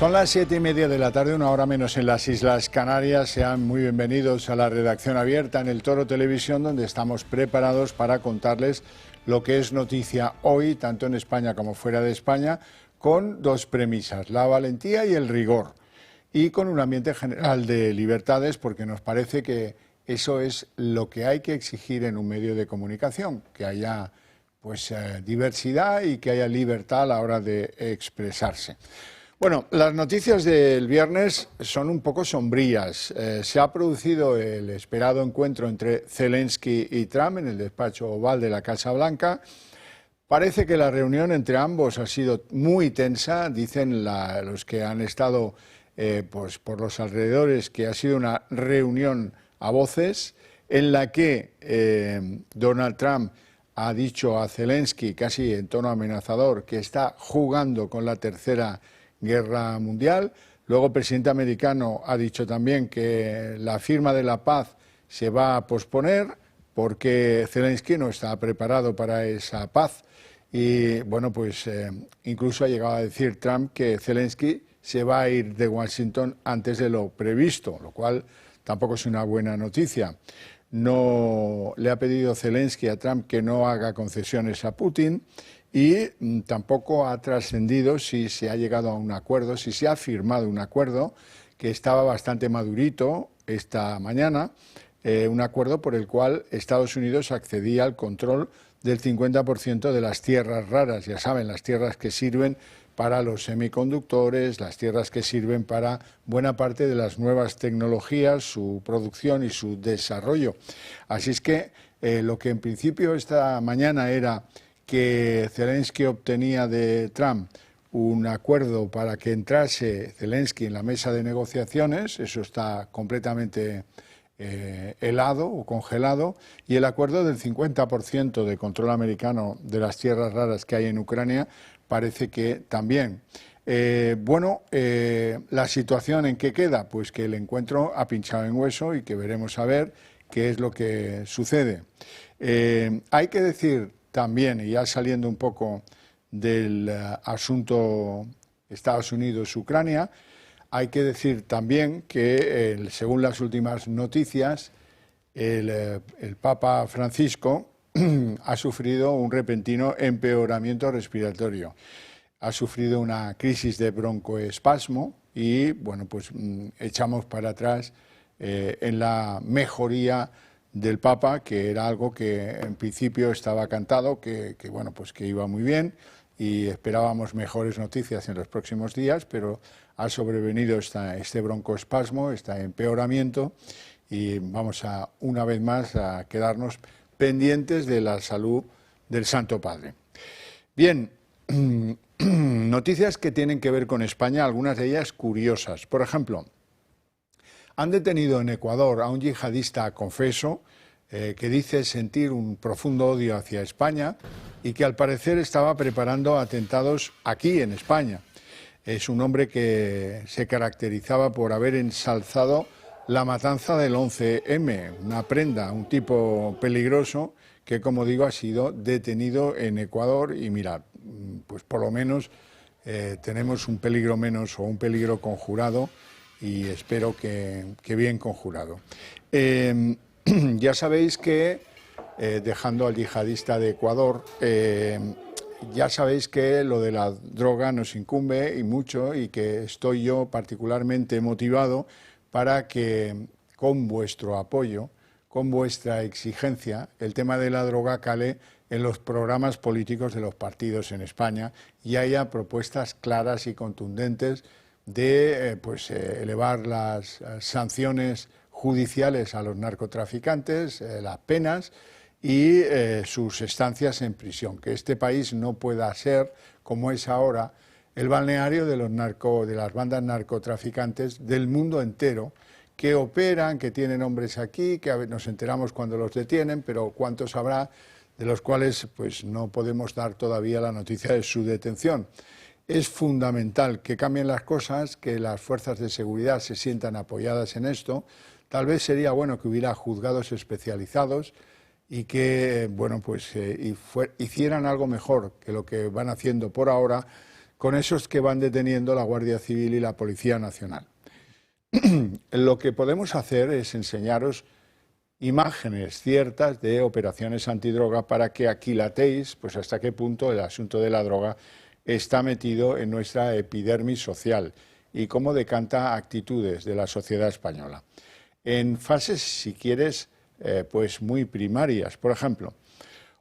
Son las 7:30 de la tarde, una hora menos en las Islas Canarias. Sean muy bienvenidos a la redacción abierta en El Toro Televisión, donde estamos preparados para contarles lo que es noticia hoy, tanto en España como fuera de España, con dos premisas: la valentía y el rigor, y con un ambiente general de libertades, porque nos parece que eso es lo que hay que exigir en un medio de comunicación, que haya diversidad y que haya libertad a la hora de expresarse. Bueno, las noticias del viernes son un poco sombrías. Se ha producido el esperado encuentro entre Zelensky y Trump en el despacho oval de la Casa Blanca. Parece que la reunión entre ambos ha sido muy tensa. Dicen los que han estado por los alrededores que ha sido una reunión a voces en la que Donald Trump ha dicho a Zelensky, casi en tono amenazador, que está jugando con la Tercera Guerra Mundial. Luego el presidente americano ha dicho también que la firma de la paz se va a posponer porque Zelensky no está preparado para esa paz. Y bueno, incluso ha llegado a decir Trump que Zelensky se va a ir de Washington antes de lo previsto, lo cual tampoco es una buena noticia. No le ha pedido Zelensky a Trump que no haga concesiones a Putin, y tampoco ha trascendido si se ha llegado a un acuerdo, si se ha firmado un acuerdo que estaba bastante madurito esta mañana, un acuerdo por el cual Estados Unidos accedía al control del 50% de las tierras raras, ya saben, las tierras que sirven para los semiconductores, las tierras que sirven para buena parte de las nuevas tecnologías, su producción y su desarrollo. Así es que lo que en principio esta mañana era que Zelensky obtenía de Trump un acuerdo para que entrase Zelensky en la mesa de negociaciones, eso está completamente helado o congelado, y el acuerdo del 50% de control americano de las tierras raras que hay en Ucrania parece que también. La situación en qué queda, pues que el encuentro ha pinchado en hueso y que veremos a ver qué es lo que sucede. Hay que decir también, y ya saliendo un poco del asunto Estados Unidos-Ucrania, hay que decir también que, según las últimas noticias, el Papa Francisco ha sufrido un repentino empeoramiento respiratorio. Ha sufrido una crisis de broncoespasmo y, echamos para atrás en la mejoría del Papa, que era algo que en principio estaba cantado, que iba muy bien, y esperábamos mejores noticias en los próximos días, pero ha sobrevenido este broncoespasmo, este empeoramiento, y vamos una vez más a quedarnos pendientes de la salud del Santo Padre. Bien, noticias que tienen que ver con España, algunas de ellas curiosas. Por ejemplo, han detenido en Ecuador a un yihadista confeso que dice sentir un profundo odio hacia España y que al parecer estaba preparando atentados aquí en España. Es un hombre que se caracterizaba por haber ensalzado la matanza del 11M, una prenda, un tipo peligroso que, como digo, ha sido detenido en Ecuador. Y mira, pues por lo menos tenemos un peligro menos o un peligro conjurado, y espero que bien conjurado. Ya sabéis que, dejando al yihadista de Ecuador, ya sabéis que lo de la droga nos incumbe y mucho, y que estoy yo particularmente motivado para que, con vuestro apoyo, con vuestra exigencia, el tema de la droga cale en los programas políticos de los partidos en España y haya propuestas claras y contundentes de elevar las sanciones judiciales a los narcotraficantes, las penas y sus estancias en prisión. Que este país no pueda ser, como es ahora, el balneario de las bandas narcotraficantes del mundo entero, que operan, que tienen hombres aquí, que nos enteramos cuando los detienen, pero cuántos habrá de los cuales no podemos dar todavía la noticia de su detención. Es fundamental que cambien las cosas, que las fuerzas de seguridad se sientan apoyadas en esto. Tal vez sería bueno que hubiera juzgados especializados y que hicieran algo mejor que lo que van haciendo por ahora, con esos que van deteniendo la Guardia Civil y la Policía Nacional. Lo que podemos hacer es enseñaros imágenes ciertas de operaciones antidroga para que aquilatéis pues hasta qué punto el asunto de la droga está metido en nuestra epidermis social y cómo decanta actitudes de la sociedad española. En fases, si quieres, pues muy primarias. Por ejemplo,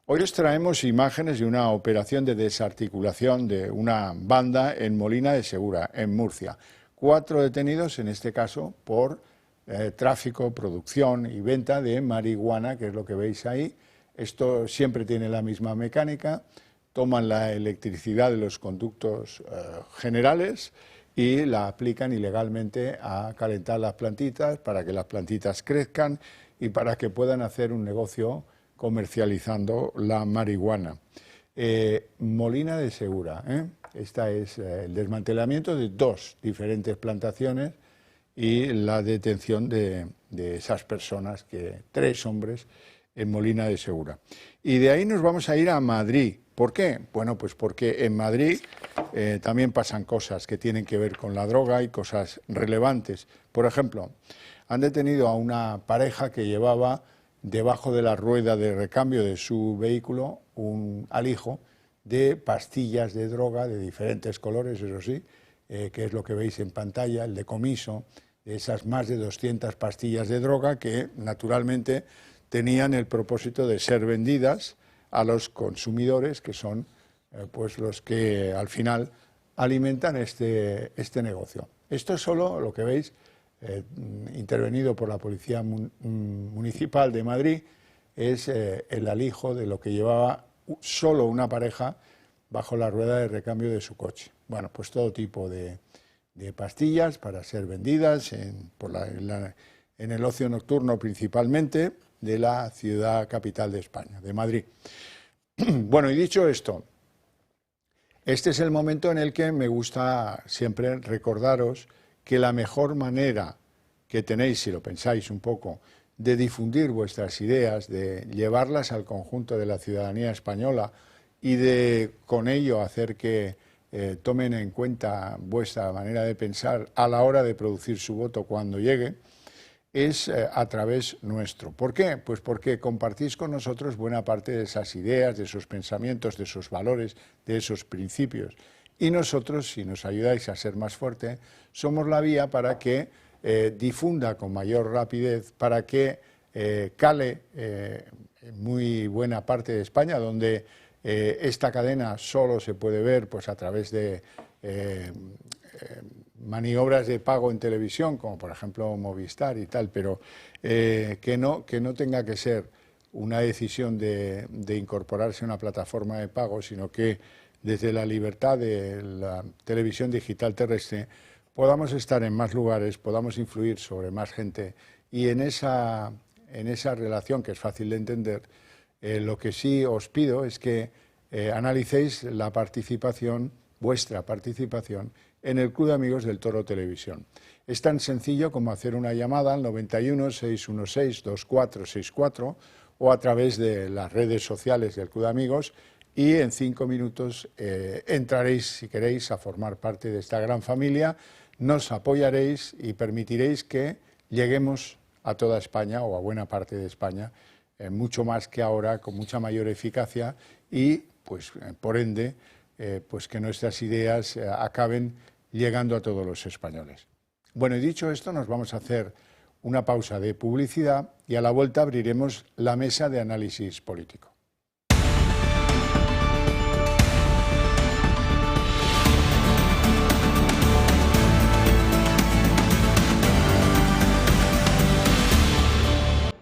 hoy os traemos imágenes de una operación de desarticulación de una banda en Molina de Segura, en Murcia. 4 detenidos, en este caso, por tráfico, producción y venta de marihuana, que es lo que veis ahí. Esto siempre tiene la misma mecánica. Toman la electricidad de los conductos generales y la aplican ilegalmente a calentar las plantitas para que las plantitas crezcan y para que puedan hacer un negocio comercializando la marihuana. Molina de Segura, Esta es el desmantelamiento de 2 diferentes plantaciones y la detención de esas personas, 3 hombres en Molina de Segura. Y de ahí nos vamos a ir a Madrid. ¿Por qué? Bueno, pues porque en Madrid también pasan cosas que tienen que ver con la droga y cosas relevantes. Por ejemplo, han detenido a una pareja que llevaba debajo de la rueda de recambio de su vehículo un alijo de pastillas de droga de diferentes colores, eso sí, que es lo que veis en pantalla, el decomiso de esas más de 200 pastillas de droga que naturalmente tenían el propósito de ser vendidas a los consumidores, que son pues los que al final alimentan este negocio. Esto es solo lo que veis, intervenido por la Policía Municipal de Madrid, es el alijo de lo que llevaba solo una pareja bajo la rueda de recambio de su coche. Bueno, pues todo tipo de pastillas para ser vendidas en el ocio nocturno principalmente de la ciudad capital de España, de Madrid. Bueno, y dicho esto, este es el momento en el que me gusta siempre recordaros que la mejor manera que tenéis, si lo pensáis un poco, de difundir vuestras ideas, de llevarlas al conjunto de la ciudadanía española y de con ello hacer que tomen en cuenta vuestra manera de pensar a la hora de producir su voto cuando llegue, es a través nuestro. ¿Por qué? Pues porque compartís con nosotros buena parte de esas ideas, de esos pensamientos, de esos valores, de esos principios. Y nosotros, si nos ayudáis a ser más fuerte, somos la vía para que difunda con mayor rapidez, para que cale en muy buena parte de España, donde esta cadena solo se puede ver pues, a través de maniobras de pago en televisión, como por ejemplo Movistar y tal, pero que no tenga que ser una decisión de incorporarse a una plataforma de pago, sino que desde la libertad de la televisión digital terrestre podamos estar en más lugares, podamos influir sobre más gente y en esa relación, que es fácil de entender, lo que sí os pido es que analicéis la participación, vuestra participación, en el Club de Amigos del Toro Televisión. Es tan sencillo como hacer una llamada al 91 616 2464 o a través de las redes sociales del Club de Amigos y en 5 minutos entraréis, si queréis, a formar parte de esta gran familia, nos apoyaréis y permitiréis que lleguemos a toda España o a buena parte de España, mucho más que ahora, con mucha mayor eficacia y, pues, por ende, pues que nuestras ideas acaben llegando a todos los españoles. Bueno, y dicho esto, nos vamos a hacer una pausa de publicidad y a la vuelta abriremos la mesa de análisis político.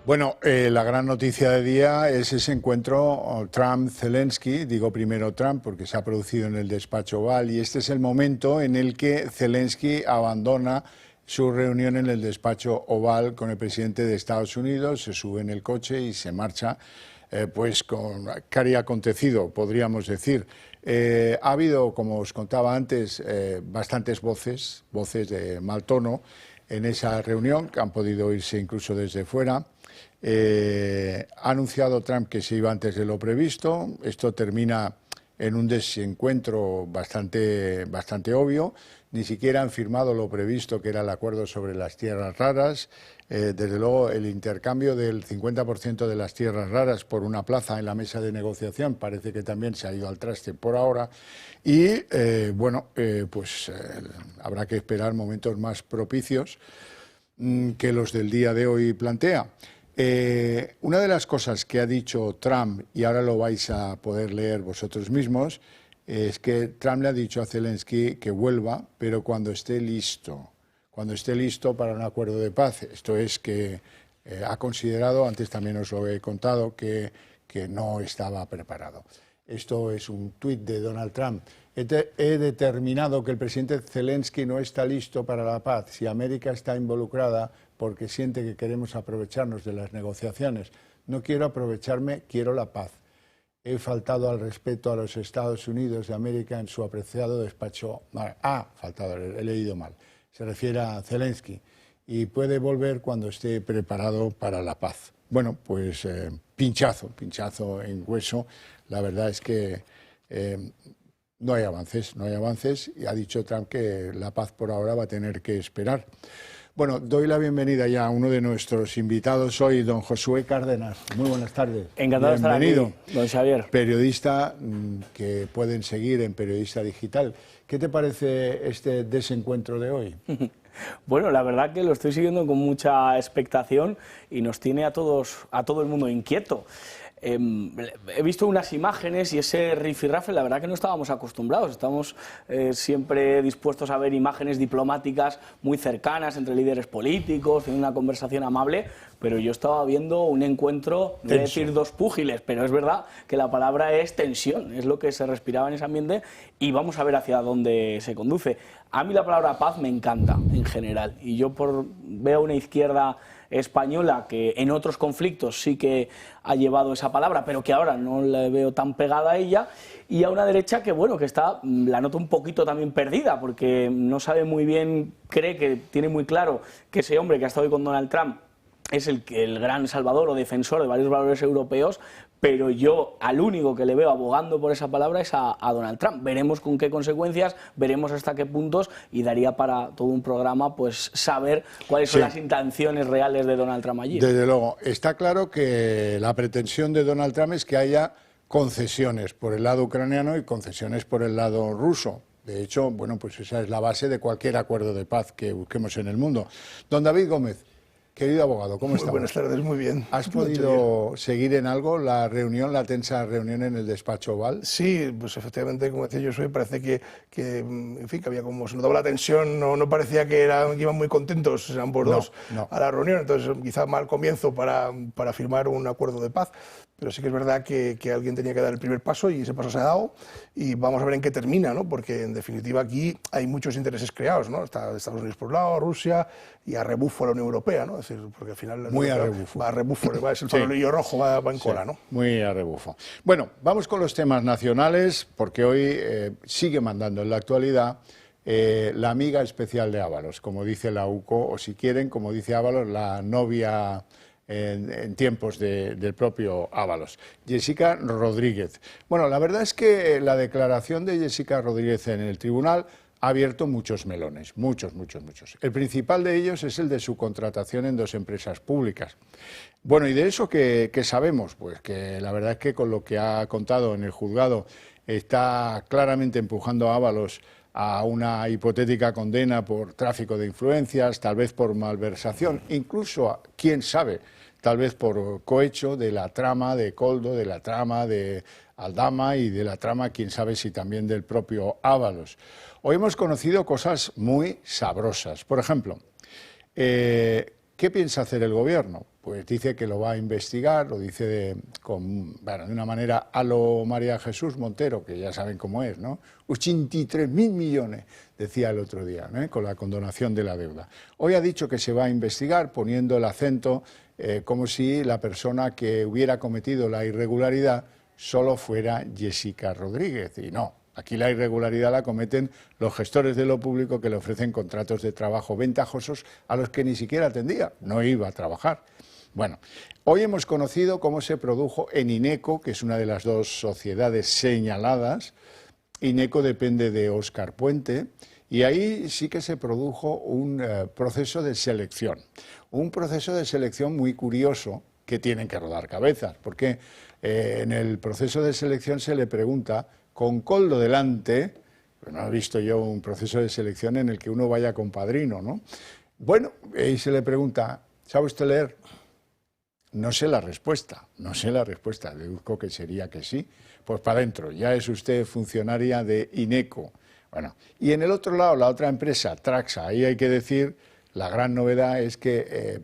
Bueno, la gran noticia del día es ese encuentro Trump-Zelensky. Digo primero Trump porque se ha producido en el despacho Oval y este es el momento en el que Zelensky abandona su reunión en el despacho Oval con el presidente de Estados Unidos, se sube en el coche y se marcha pues con cari acontecido, podríamos decir. Ha habido, como os contaba antes, bastantes voces de mal tono en esa reunión, que han podido oírse incluso desde fuera. Ha anunciado Trump que se iba antes de lo previsto. Esto termina en un desencuentro bastante obvio. Ni siquiera han firmado lo previsto, que era el acuerdo sobre las tierras raras. Desde luego, el intercambio del 50% de las tierras raras por una plaza en la mesa de negociación parece que también se ha ido al traste por ahora. Y, habrá que esperar momentos más propicios que los del día de hoy plantea. Una de las cosas que ha dicho Trump, y ahora lo vais a poder leer vosotros mismos, es que Trump le ha dicho a Zelensky que vuelva, pero cuando esté listo para un acuerdo de paz. Esto es que ha considerado, antes también os lo he contado, que no estaba preparado. Esto es un tuit de Donald Trump. He determinado que el presidente Zelensky no está listo para la paz. Si América está involucrada porque siente que queremos aprovecharnos de las negociaciones. No quiero aprovecharme, quiero la paz. He faltado al respeto a los Estados Unidos de América en su apreciado despacho. He leído mal. Se refiere a Zelensky. Y puede volver cuando esté preparado para la paz. Bueno, pues pinchazo en hueso. La verdad es que no hay avances. Y ha dicho Trump que la paz por ahora va a tener que esperar. Bueno, doy la bienvenida ya a uno de nuestros invitados hoy, don Josué Cárdenas. Muy buenas tardes. Encantado de estar aquí, don Xavier. Periodista que pueden seguir en Periodista Digital. ¿Qué te parece este desencuentro de hoy? Bueno, la verdad que lo estoy siguiendo con mucha expectación y nos tiene a todo el mundo inquieto. He visto unas imágenes y ese rifirrafe, la verdad que no estábamos acostumbrados. Estamos siempre dispuestos a ver imágenes diplomáticas muy cercanas entre líderes políticos, teniendo una conversación amable, pero yo estaba viendo un encuentro, voy a decir dos púgiles, pero es verdad que la palabra es tensión, es lo que se respiraba en ese ambiente y vamos a ver hacia dónde se conduce. A mí la palabra paz me encanta en general y yo veo una izquierda española que en otros conflictos sí que ha llevado esa palabra, pero que ahora no la veo tan pegada a ella, y a una derecha que, bueno, que la noto un poquito también perdida, porque no sabe muy bien, cree que tiene muy claro que ese hombre que ha estado hoy con Donald Trump es el gran salvador o defensor de varios valores europeos, pero yo al único que le veo abogando por esa palabra es a Donald Trump. Veremos con qué consecuencias, veremos hasta qué puntos, y daría para todo un programa pues saber cuáles son las intenciones reales de Donald Trump allí. Desde luego, está claro que la pretensión de Donald Trump es que haya concesiones por el lado ucraniano y concesiones por el lado ruso. De hecho, bueno, pues esa es la base de cualquier acuerdo de paz que busquemos en el mundo. Don David Gómez, querido abogado, ¿cómo estás? Buenas tardes, muy bien. ¿Has podido seguir en algo la tensa reunión en el despacho Oval? Sí, pues efectivamente, como decía Josué, parece que en fin, que había como se notaba la tensión, no parecía que iban muy contentos ambos dos a la reunión, entonces quizá mal comienzo para firmar un acuerdo de paz. Pero sí que es verdad que alguien tenía que dar el primer paso y ese paso se ha dado y vamos a ver en qué termina, ¿no? Porque en definitiva aquí hay muchos intereses creados, ¿no? Está Estados Unidos por un lado, Rusia y a rebufo la Unión Europea, ¿no? Es decir, porque al final muy a rebufo. Va a rebufo, va a ser el farolillo rojo, va en cola, ¿no? Muy a rebufo. Bueno, vamos con los temas nacionales, porque hoy sigue mandando en la actualidad la amiga especial de Ábalos, como dice la UCO, o si quieren, como dice Ábalos, la novia en tiempos del propio Ábalos, Jessica Rodríguez. Bueno, la verdad es que la declaración de Jessica Rodríguez en el tribunal ha abierto muchos melones, muchos. El principal de ellos es el de su contratación en 2 empresas públicas. Bueno, y de eso ¿qué sabemos? Pues que la verdad es que con lo que ha contado en el juzgado está claramente empujando a Ábalos a una hipotética condena por tráfico de influencias, tal vez por malversación, incluso, quién sabe, tal vez por cohecho de la trama de Koldo, de la trama de Aldama y de la trama, quién sabe si también del propio Ábalos. Hoy hemos conocido cosas muy sabrosas. Por ejemplo, ¿qué piensa hacer el gobierno? Pues dice que lo va a investigar, lo dice de una manera a lo María Jesús Montero, que ya saben cómo es, ¿no? 83.000 millones, decía el otro día, ¿no? Con la condonación de la deuda. Hoy ha dicho que se va a investigar poniendo el acento como si la persona que hubiera cometido la irregularidad solo fuera Jessica Rodríguez, y no. Aquí la irregularidad la cometen los gestores de lo público que le ofrecen contratos de trabajo ventajosos a los que ni siquiera atendía, no iba a trabajar. Bueno, hoy hemos conocido cómo se produjo en Ineco, que es una de las dos sociedades señaladas. Ineco depende de Óscar Puente, y ahí sí que se produjo un proceso de selección. Un proceso de selección muy curioso, que tienen que rodar cabezas, porque en el proceso de selección se le pregunta, con Koldo delante, no he visto yo un proceso de selección en el que uno vaya con padrino, ¿no? Bueno, y se le pregunta, ¿sabe usted leer? No sé la respuesta, deduzco que sería que sí. Pues para adentro, ya es usted funcionaria de Ineco. Bueno, y en el otro lado, la otra empresa, Traxa, ahí hay que decir, la gran novedad es que,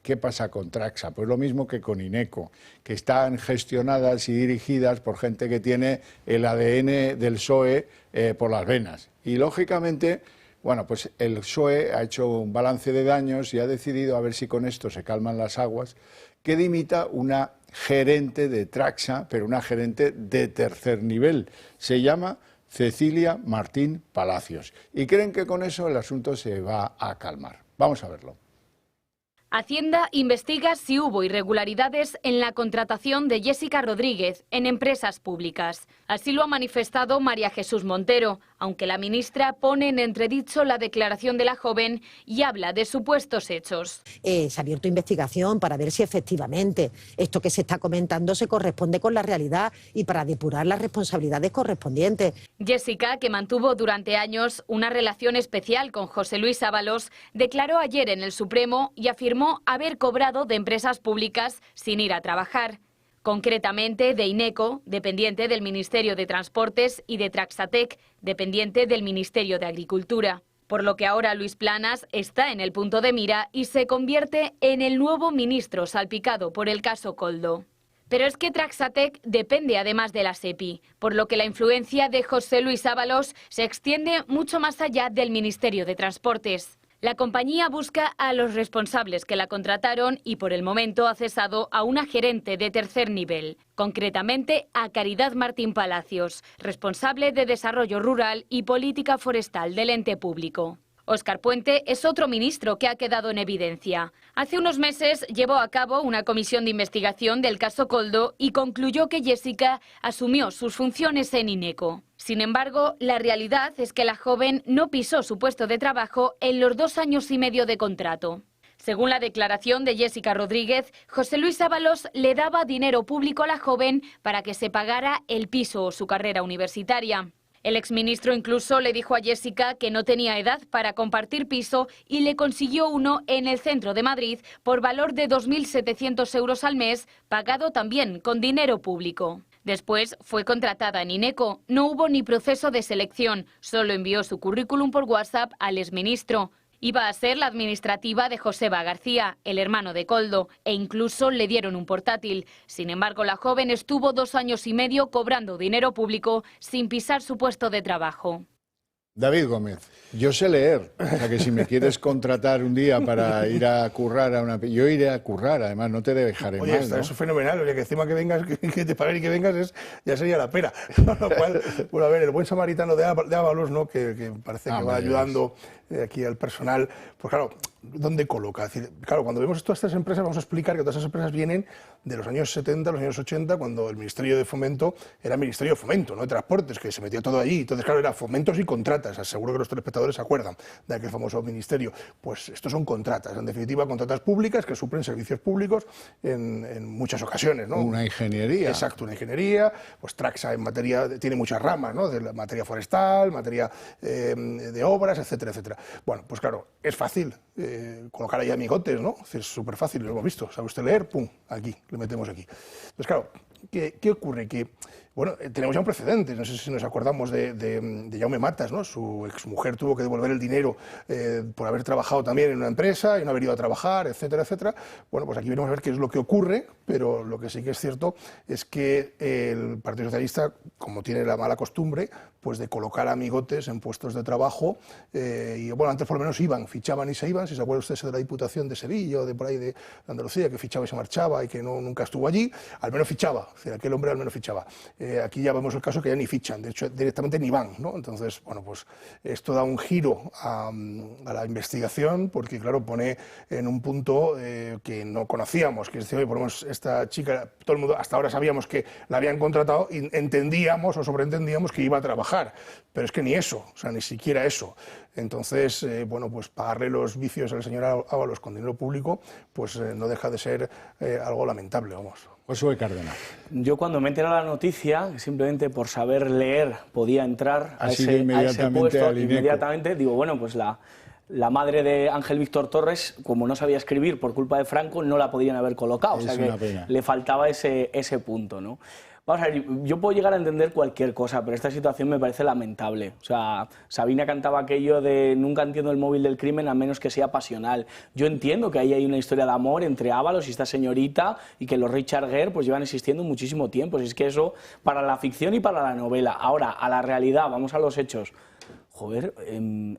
¿qué pasa con Traxa? Pues lo mismo que con Ineco, que están gestionadas y dirigidas por gente que tiene el ADN del PSOE por las venas. Y lógicamente, bueno, pues el PSOE ha hecho un balance de daños y ha decidido, a ver si con esto se calman las aguas, que dimita una gerente de Traxa, pero una gerente de tercer nivel. Se llama Cecilia Martín Palacios. Y creen que con eso el asunto se va a calmar. Vamos a verlo. Hacienda investiga si hubo irregularidades en la contratación de Jessica Rodríguez en empresas públicas. Así lo ha manifestado María Jesús Montero, aunque la ministra pone en entredicho la declaración de la joven y habla de supuestos hechos. Se ha abierto investigación para ver si efectivamente esto que se está comentando se corresponde con la realidad y para depurar las responsabilidades correspondientes. Jessica, que mantuvo durante años una relación especial con José Luis Ábalos, declaró ayer en el Supremo y afirmó haber cobrado de empresas públicas sin ir a trabajar. Concretamente de Ineco, dependiente del Ministerio de Transportes, y de Traxatec, dependiente del Ministerio de Agricultura. Por lo que ahora Luis Planas está en el punto de mira y se convierte en el nuevo ministro salpicado por el caso Koldo. Pero es que Traxatec depende además de la SEPI, por lo que la influencia de José Luis Ábalos se extiende mucho más allá del Ministerio de Transportes. La compañía busca a los responsables que la contrataron y por el momento ha cesado a una gerente de tercer nivel, concretamente a Caridad Martín Palacios, responsable de Desarrollo Rural y Política Forestal del ente público. Óscar Puente es otro ministro que ha quedado en evidencia. Hace unos meses llevó a cabo una comisión de investigación del caso Koldo y concluyó que Jessica asumió sus funciones en Ineco. Sin embargo, la realidad es que la joven no pisó su puesto de trabajo en los 2 años y medio de contrato. Según la declaración de Jessica Rodríguez, José Luis Ábalos le daba dinero público a la joven para que se pagara el piso o su carrera universitaria. El exministro incluso le dijo a Jessica que no tenía edad para compartir piso y le consiguió uno en el centro de Madrid por valor de 2.700 euros al mes, pagado también con dinero público. Después fue contratada en Ineco. No hubo ni proceso de selección, solo envió su currículum por WhatsApp al exministro. Iba a ser la administrativa de Joseba García, el hermano de Koldo, e incluso le dieron un portátil. Sin embargo, la joven estuvo 2 años y medio cobrando dinero público sin pisar su puesto de trabajo. David Gómez, yo sé leer, o sea que si me quieres contratar un día para ir a currar a una... Yo iré a currar, además, no te dejaré mal, ¿no? Eso es fenomenal, oye, que encima que vengas, que te paguen y que vengas, ya sería la pera. Con lo cual, bueno, a ver, el buen samaritano de Ábalos, ¿no? que parece que va ayudando aquí al personal, pues claro, ¿dónde coloca? Es decir, claro, cuando vemos todas estas empresas, vamos a explicar que todas esas empresas vienen de los años 70, los años 80, cuando el Ministerio de Fomento era Ministerio de Fomento, no de Transportes, que se metía todo allí. Entonces, claro, era fomentos y contratas. Seguro que los telespectadores se acuerdan de aquel famoso ministerio. Pues estos son contratas, en definitiva, contratas públicas que suplen servicios públicos en muchas ocasiones, ¿no? Una ingeniería. Exacto, una ingeniería. Pues Traxa en materia, tiene muchas ramas, ¿no? De la materia forestal, materia de obras, etcétera, etcétera. Bueno, pues claro, es fácil colocar ahí amigotes, ¿no? Es súper fácil, lo hemos visto. ¿Sabe usted leer? Pum, aquí, le metemos aquí. Entonces, claro, ¿qué ocurre? Que, bueno, tenemos ya un precedente, no sé si nos acordamos de Jaume Matas, ¿no? Su exmujer tuvo que devolver el dinero por haber trabajado también en una empresa y no haber ido a trabajar, etcétera, etcétera. Bueno, pues aquí venimos a ver qué es lo que ocurre, pero lo que sí que es cierto es que el Partido Socialista, como tiene la mala costumbre, pues de colocar amigotes en puestos de trabajo, y bueno, antes por lo menos fichaban y se iban, si se acuerda usted de la Diputación de Sevilla o de por ahí de Andalucía, que fichaba y se marchaba y que nunca estuvo allí, al menos fichaba, es decir, aquel hombre al menos fichaba. Aquí ya vemos el caso que ya ni fichan, de hecho directamente ni van, ¿no? Entonces, bueno, pues esto da un giro a la investigación, porque claro, pone en un punto que no conocíamos, que es decir, oye, ponemos esta chica, todo el mundo hasta ahora sabíamos que la habían contratado y entendíamos o sobreentendíamos que iba a trabajar, pero es que ni eso, o sea, ni siquiera eso. Entonces, bueno, pues pagarle los vicios al señor Ábalos con dinero público, pues no deja de ser algo lamentable, vamos. Josué Cárdenas. Yo cuando me enteré la noticia, simplemente por saber leer podía entrar a ese puesto, inmediatamente digo, bueno, pues la madre de Ángel Víctor Torres, como no sabía escribir por culpa de Franco, no la podían haber colocado, o sea que le faltaba ese punto, ¿no? Vamos a ver, yo puedo llegar a entender cualquier cosa, pero esta situación me parece lamentable. O sea, Sabina cantaba aquello de nunca entiendo el móvil del crimen a menos que sea pasional. Yo entiendo que ahí hay una historia de amor entre Ábalos y esta señorita y que los Richard Gere pues llevan existiendo muchísimo tiempo. Si es que eso para la ficción y para la novela. Ahora, a la realidad, vamos a los hechos. Joder,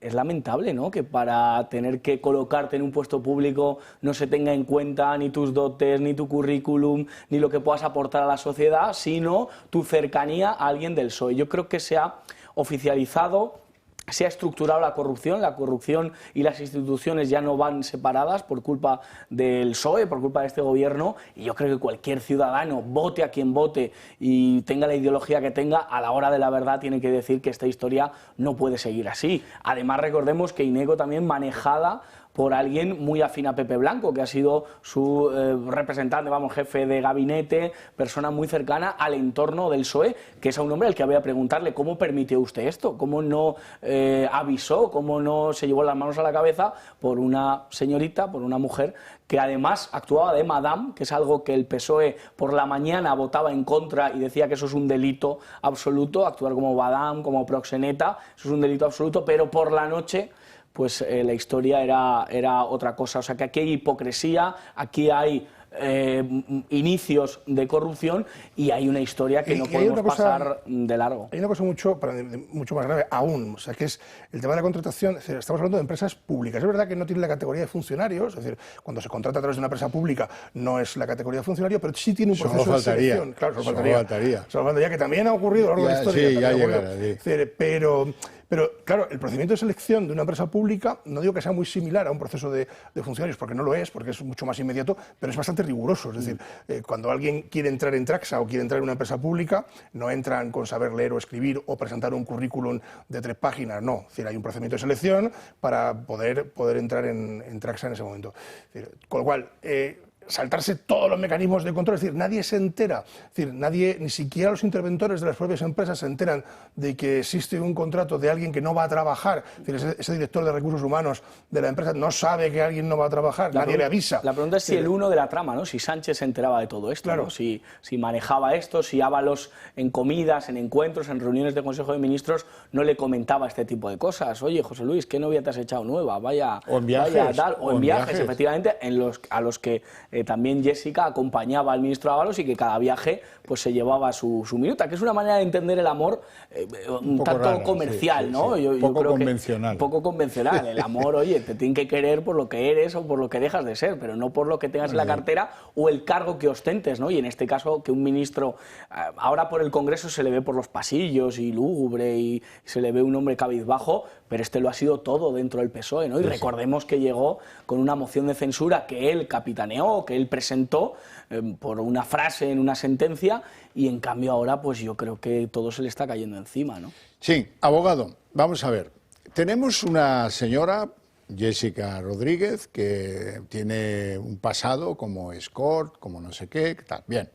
es lamentable, ¿no?, que para tener que colocarte en un puesto público no se tenga en cuenta ni tus dotes, ni tu currículum, ni lo que puedas aportar a la sociedad, sino tu cercanía a alguien del PSOE. Yo creo que se ha oficializado, se ha estructurado la corrupción y las instituciones ya no van separadas por culpa del PSOE, por culpa de este gobierno, y yo creo que cualquier ciudadano, vote a quien vote y tenga la ideología que tenga, a la hora de la verdad tiene que decir que esta historia no puede seguir así. Además, recordemos que Ineco también manejada por alguien muy afín a Pepe Blanco, que ha sido su representante, vamos, jefe de gabinete, persona muy cercana al entorno del PSOE, que es a un hombre al que había que preguntarle cómo permitió usted esto, cómo no avisó, cómo no se llevó las manos a la cabeza por una señorita, por una mujer que además actuaba de madame, que es algo que el PSOE por la mañana votaba en contra y decía que eso es un delito absoluto, actuar como madame, como proxeneta, eso es un delito absoluto, pero por la noche pues la historia era otra cosa. O sea que aquí hay hipocresía, aquí hay inicios de corrupción y hay una historia que no podemos pasar de largo. Hay una cosa mucho más grave aún, o sea, que es el tema de la contratación. Es decir, estamos hablando de empresas públicas. Es verdad que no tiene la categoría de funcionarios, es decir, cuando se contrata a través de una empresa pública no es la categoría de funcionario, pero sí tiene un proceso de selección. Claro, eso faltaría. Que también ha ocurrido a lo largo de la historia. Sí, ya llegará, pero, claro, el procedimiento de selección de una empresa pública, no digo que sea muy similar a un proceso de funcionarios, porque no lo es, porque es mucho más inmediato, pero es bastante riguroso. Es decir, cuando alguien quiere entrar en Traxa o quiere entrar en una empresa pública, no entran con saber leer o escribir o presentar un currículum de 3 páginas, no. Es decir, hay un procedimiento de selección para poder entrar en Traxa en ese momento. Es decir, con lo cual, saltarse todos los mecanismos de control, es decir, nadie se entera, es decir, nadie, ni siquiera los interventores de las propias empresas se enteran de que existe un contrato de alguien que no va a trabajar, es decir, ese director de recursos humanos de la empresa no sabe que alguien no va a trabajar, nadie le avisa. La pregunta es si el uno de la trama, ¿no?, si Sánchez se enteraba de todo esto, claro, ¿no?, si manejaba esto, si Ábalos en comidas, en encuentros, en reuniones de Consejo de Ministros no le comentaba este tipo de cosas. Oye, José Luis, ¿qué novia te has echado nueva? Vaya, o en viajes, o en viajes, efectivamente, a los que también Jessica acompañaba al ministro Ábalos y que cada viaje pues se llevaba su minuta, que es una manera de entender el amor un tanto raro, comercial, ¿no? Sí. Poco convencional. Poco convencional. El amor, oye, te tienen que querer por lo que eres o por lo que dejas de ser, pero no por lo que tengas en la cartera o el cargo que ostentes, ¿no? Y en este caso, que un ministro, ahora por el Congreso se le ve por los pasillos y lúgubre y se le ve un hombre cabizbajo, pero este lo ha sido todo dentro del PSOE, ¿no? Y recordemos que llegó con una moción de censura que él capitaneó, que él presentó por una frase en una sentencia, y en cambio ahora pues yo creo que todo se le está cayendo encima, ¿no? Sí, abogado, vamos a ver. Tenemos una señora, Jessica Rodríguez, que tiene un pasado como escort, como no sé qué, tal. Bien,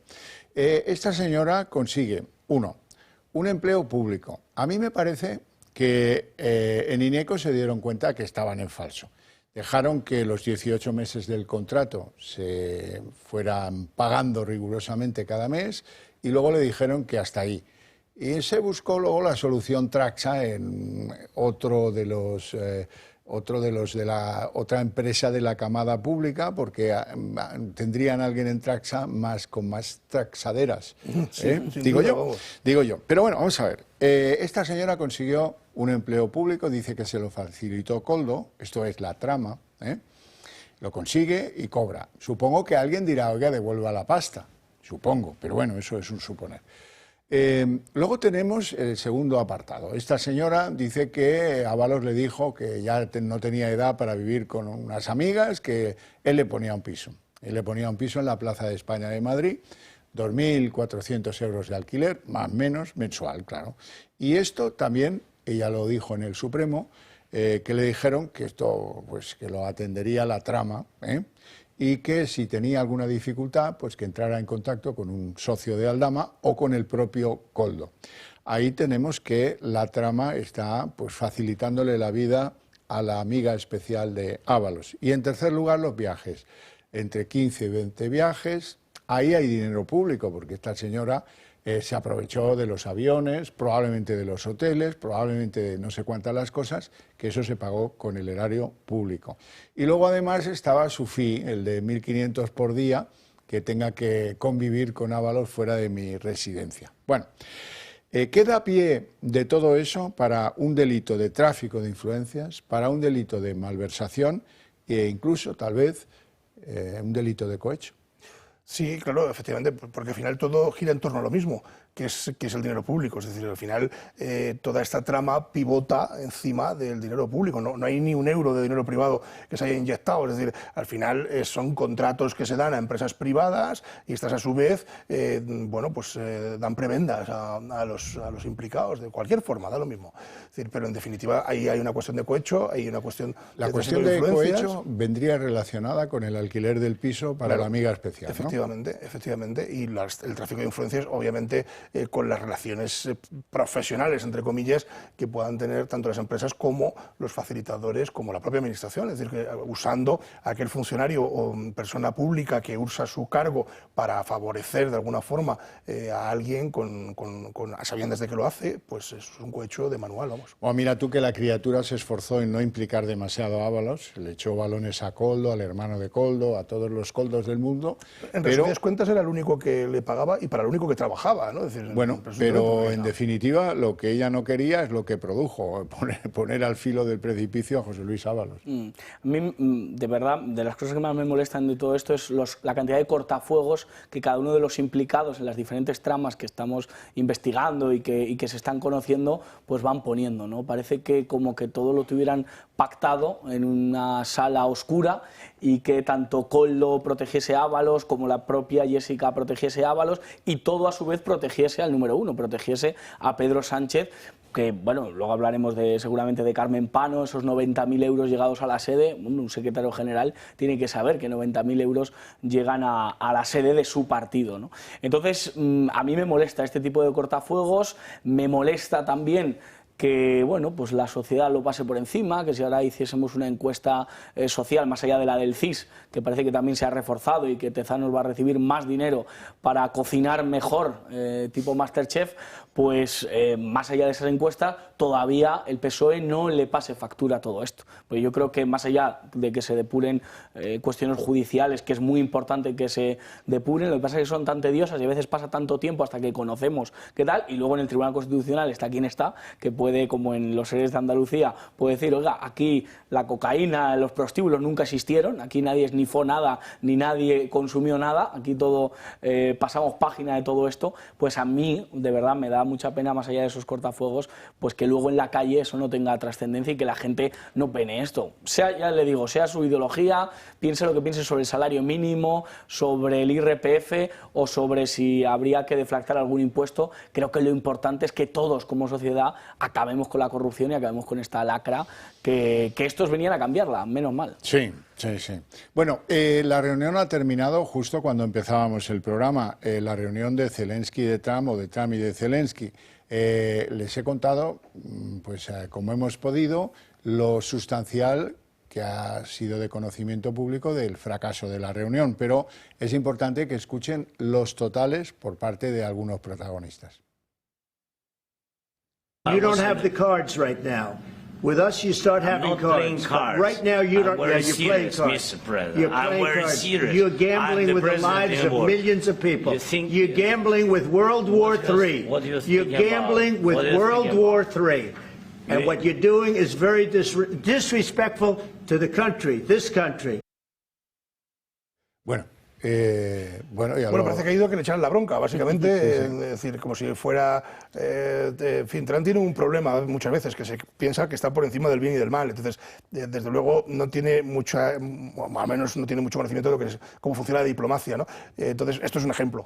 esta señora consigue, un empleo público. A mí me parece que en Ineco se dieron cuenta que estaban en falso. Dejaron que los 18 meses del contrato se fueran pagando rigurosamente cada mes y luego le dijeron que hasta ahí. Y se buscó luego la solución Traxa en otro de la otra empresa de la camada pública, porque tendrían alguien en Traxa con más traxaderas. Digo yo. Pero bueno, vamos a ver. Esta señora consiguió un empleo público, dice que se lo facilitó Koldo, esto es la trama, lo consigue y cobra. Supongo que alguien dirá, oiga, devuelva la pasta. supongo, pero bueno, eso es un suponer. Luego tenemos el segundo apartado. Esta señora dice que Ábalos le dijo que ya no tenía edad para vivir con unas amigas, que él le ponía un piso. Él le ponía un piso en la Plaza de España de Madrid, 2.400 euros de alquiler, más o menos, mensual, claro. Y esto también, ella lo dijo en el Supremo, que le dijeron que esto, pues que lo atendería la trama, y que si tenía alguna dificultad, pues que entrara en contacto con un socio de Aldama o con el propio Koldo. Ahí tenemos que la trama está pues facilitándole la vida a la amiga especial de Ábalos. Y en tercer lugar, los viajes. Entre 15 y 20 viajes, ahí hay dinero público, porque esta señora se aprovechó de los aviones, probablemente de los hoteles, probablemente de no sé cuántas las cosas, que eso se pagó con el erario público. Y luego además estaba su fee, el de 1.500 por día, que tenga que convivir con Ábalos fuera de mi residencia. Bueno, queda pie de todo eso para un delito de tráfico de influencias, para un delito de malversación e incluso, tal vez, un delito de cohecho. Sí, claro, efectivamente, porque al final todo gira en torno a lo mismo, que es el dinero público. Es decir, al final toda esta trama pivota encima del dinero público. No hay ni un euro de dinero privado que se haya inyectado. Es decir, al final son contratos que se dan a empresas privadas y estas a su vez bueno, pues, dan prebendas a los implicados de cualquier forma, da lo mismo. Es decir, pero en definitiva ahí hay una cuestión de cohecho, hay una cuestión La cuestión de cohecho vendría relacionada con el alquiler del piso para la amiga especial, ¿no? Efectivamente, y el tráfico de influencias, obviamente, con las relaciones profesionales, entre comillas, que puedan tener tanto las empresas como los facilitadores, como la propia administración, es decir, que usando a aquel funcionario o persona pública que usa su cargo para favorecer de alguna forma a alguien a sabiendas de que lo hace, pues es un cohecho de manual, vamos. O mira tú que la criatura se esforzó en no implicar demasiado a Ábalos, le echó balones a Koldo, al hermano de Koldo, a todos los Koldos del mundo. En resumidas cuentas era el único que le pagaba y para el único que trabajaba, ¿no? Es decir, bueno, pero en definitiva lo que ella no quería es lo que produjo, poner al filo del precipicio a José Luis Ábalos. A mí, de verdad, de las cosas que más me molestan de todo esto es la cantidad de cortafuegos que cada uno de los implicados en las diferentes tramas que estamos investigando y que se están conociendo, pues van poniendo, ¿no? Parece que como que todo lo tuvieran pactado en una sala oscura y que tanto Koldo protegiese a Ábalos como la propia Jessica protegiese a Ábalos y todo a su vez protegiese al número uno, protegiese a Pedro Sánchez, que bueno, luego hablaremos seguramente de Carmen Pano, esos 90.000 euros llegados a la sede. Un secretario general tiene que saber que 90.000 euros llegan a la sede de su partido, ¿no? Entonces, a mí me molesta este tipo de cortafuegos, me molesta también que bueno, pues la sociedad lo pase por encima, que si ahora hiciésemos una encuesta social más allá de la del CIS, que parece que también se ha reforzado y que Tezanos va a recibir más dinero para cocinar mejor, tipo Masterchef, pues más allá de esas encuestas, todavía el PSOE no le pase factura a todo esto. Pues yo creo que más allá de que se depuren cuestiones judiciales, que es muy importante que se depuren, lo que pasa es que son tan tediosas y a veces pasa tanto tiempo hasta que conocemos qué tal, y luego en el Tribunal Constitucional está quien está, que puede, como en los seres de Andalucía, puede decir, oiga, aquí la cocaína, los prostíbulos nunca existieron, aquí nadie esnifó nada, ni nadie consumió nada, aquí todo, pasamos página de todo esto. Pues a mí, de verdad, me da mucha pena, más allá de esos cortafuegos, pues que luego en la calle eso no tenga trascendencia y que la gente no pene esto. Sea, ya le digo, sea su ideología, piense lo que piense sobre el salario mínimo, sobre el IRPF o sobre si habría que deflactar algún impuesto, creo que lo importante es que todos como sociedad acabemos con la corrupción y acabemos con esta lacra, que estos venían a cambiarla, menos mal. Sí. Bueno, la reunión ha terminado justo cuando empezábamos el programa, la reunión de Zelensky y de Trump, o de Trump y de Zelensky. Les he contado, pues como hemos podido, lo sustancial que ha sido de conocimiento público del fracaso de la reunión, pero es importante que escuchen los totales por parte de algunos protagonistas. You don't have the cards right now. With us, you start having cards. Right now, you don't. Yeah, you're playing cards. You're playing cards. You're gambling with the lives of millions of people. You're gambling with World War III. You're gambling with World War III. And what you're doing is very disrespectful to the country, this country. Bueno, Bueno, parece que ha ido que le echaran la bronca, básicamente, es decir, como si fuera... en fin, Trump tiene un problema muchas veces, que se piensa que está por encima del bien y del mal, entonces, desde luego, no tiene mucha, o al menos no tiene mucho conocimiento de lo que es, cómo funciona la diplomacia, ¿no? Entonces, esto es un ejemplo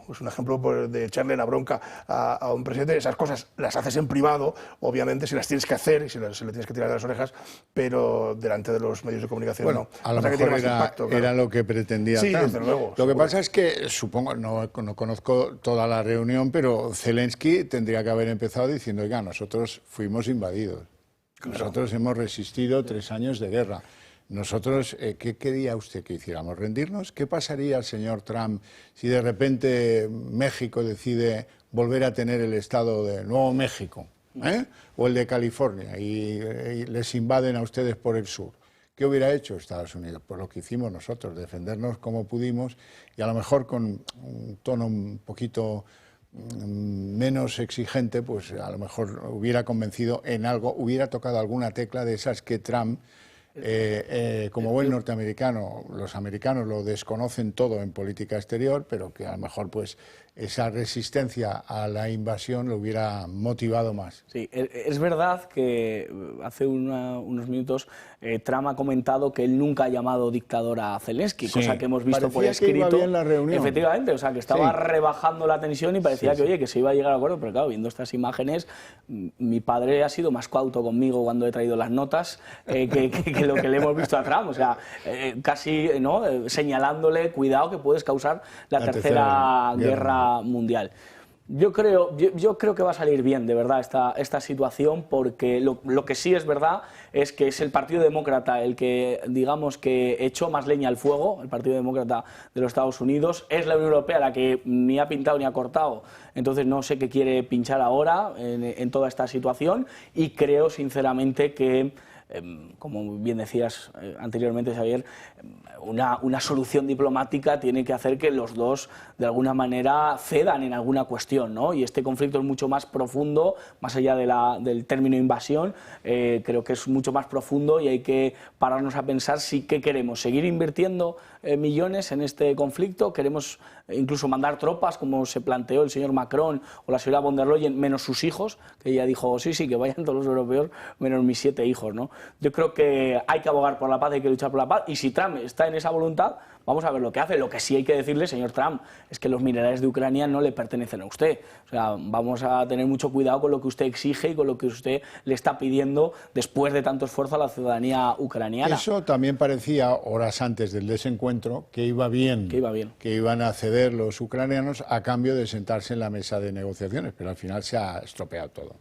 de echarle la bronca a un presidente. Esas cosas las haces en privado, obviamente, si las tienes que hacer y se le tienes que tirar de las orejas, pero delante de los medios de comunicación bueno, no. A lo mejor era lo que pretendía Trump. Desde luego. Lo que pasa es que, supongo, no conozco toda la reunión, pero Zelensky tendría que haber empezado diciendo, oiga, nosotros fuimos invadidos, nosotros hemos resistido 3 años de guerra. Nosotros, ¿qué quería usted que hiciéramos? ¿Rendirnos? ¿Qué pasaría, señor Trump, si de repente México decide volver a tener el estado de Nuevo México, o el de California, y les invaden a ustedes por el sur? ¿Qué hubiera hecho Estados Unidos? Pues lo que hicimos nosotros, defendernos como pudimos, y a lo mejor con un tono un poquito menos exigente, pues a lo mejor hubiera convencido en algo, hubiera tocado alguna tecla de esas que Trump, como buen norteamericano, los americanos lo desconocen todo en política exterior, pero que a lo mejor pues esa resistencia a la invasión lo hubiera motivado más. Sí, es verdad que hace unos minutos Trump ha comentado que él nunca ha llamado dictador a Zelensky, sí, cosa que hemos visto por escrito. Que iba bien la reunión. Efectivamente, o sea, que estaba rebajando la tensión y parecía que, oye, que se iba a llegar a acuerdo, pero claro, viendo estas imágenes, mi padre ha sido más cauto conmigo cuando he traído las notas que lo que le hemos visto a Trump, o sea, casi, ¿no?, señalándole, cuidado que puedes causar la tercera guerra mundial. Yo creo que va a salir bien, de verdad, esta situación, porque lo que sí es verdad es que es el Partido Demócrata el que, digamos, que echó más leña al fuego, el Partido Demócrata de los Estados Unidos. Es la Unión Europea la que ni ha pintado ni ha cortado, entonces no sé qué quiere pinchar ahora en toda esta situación, y creo sinceramente que, como bien decías anteriormente, Xavier, una solución diplomática tiene que hacer que los dos de alguna manera cedan en alguna cuestión, ¿no? Y este conflicto es mucho más profundo, más allá del término invasión, creo que es mucho más profundo y hay que pararnos a pensar si qué queremos, seguir invirtiendo millones en este conflicto, queremos incluso mandar tropas como se planteó el señor Macron o la señora von der Leyen, menos sus hijos, que ella dijo, sí, que vayan todos los europeos menos mis 7 hijos, ¿no? Yo creo que hay que abogar por la paz, hay que luchar por la paz, y si Trump está en esa voluntad, vamos a ver lo que hace. Lo que sí hay que decirle, señor Trump, es que los minerales de Ucrania no le pertenecen a usted. O sea, vamos a tener mucho cuidado con lo que usted exige y con lo que usted le está pidiendo después de tanto esfuerzo a la ciudadanía ucraniana. Eso también parecía, horas antes del desencuentro, que iba bien, que iban a ceder los ucranianos a cambio de sentarse en la mesa de negociaciones, pero al final se ha estropeado todo.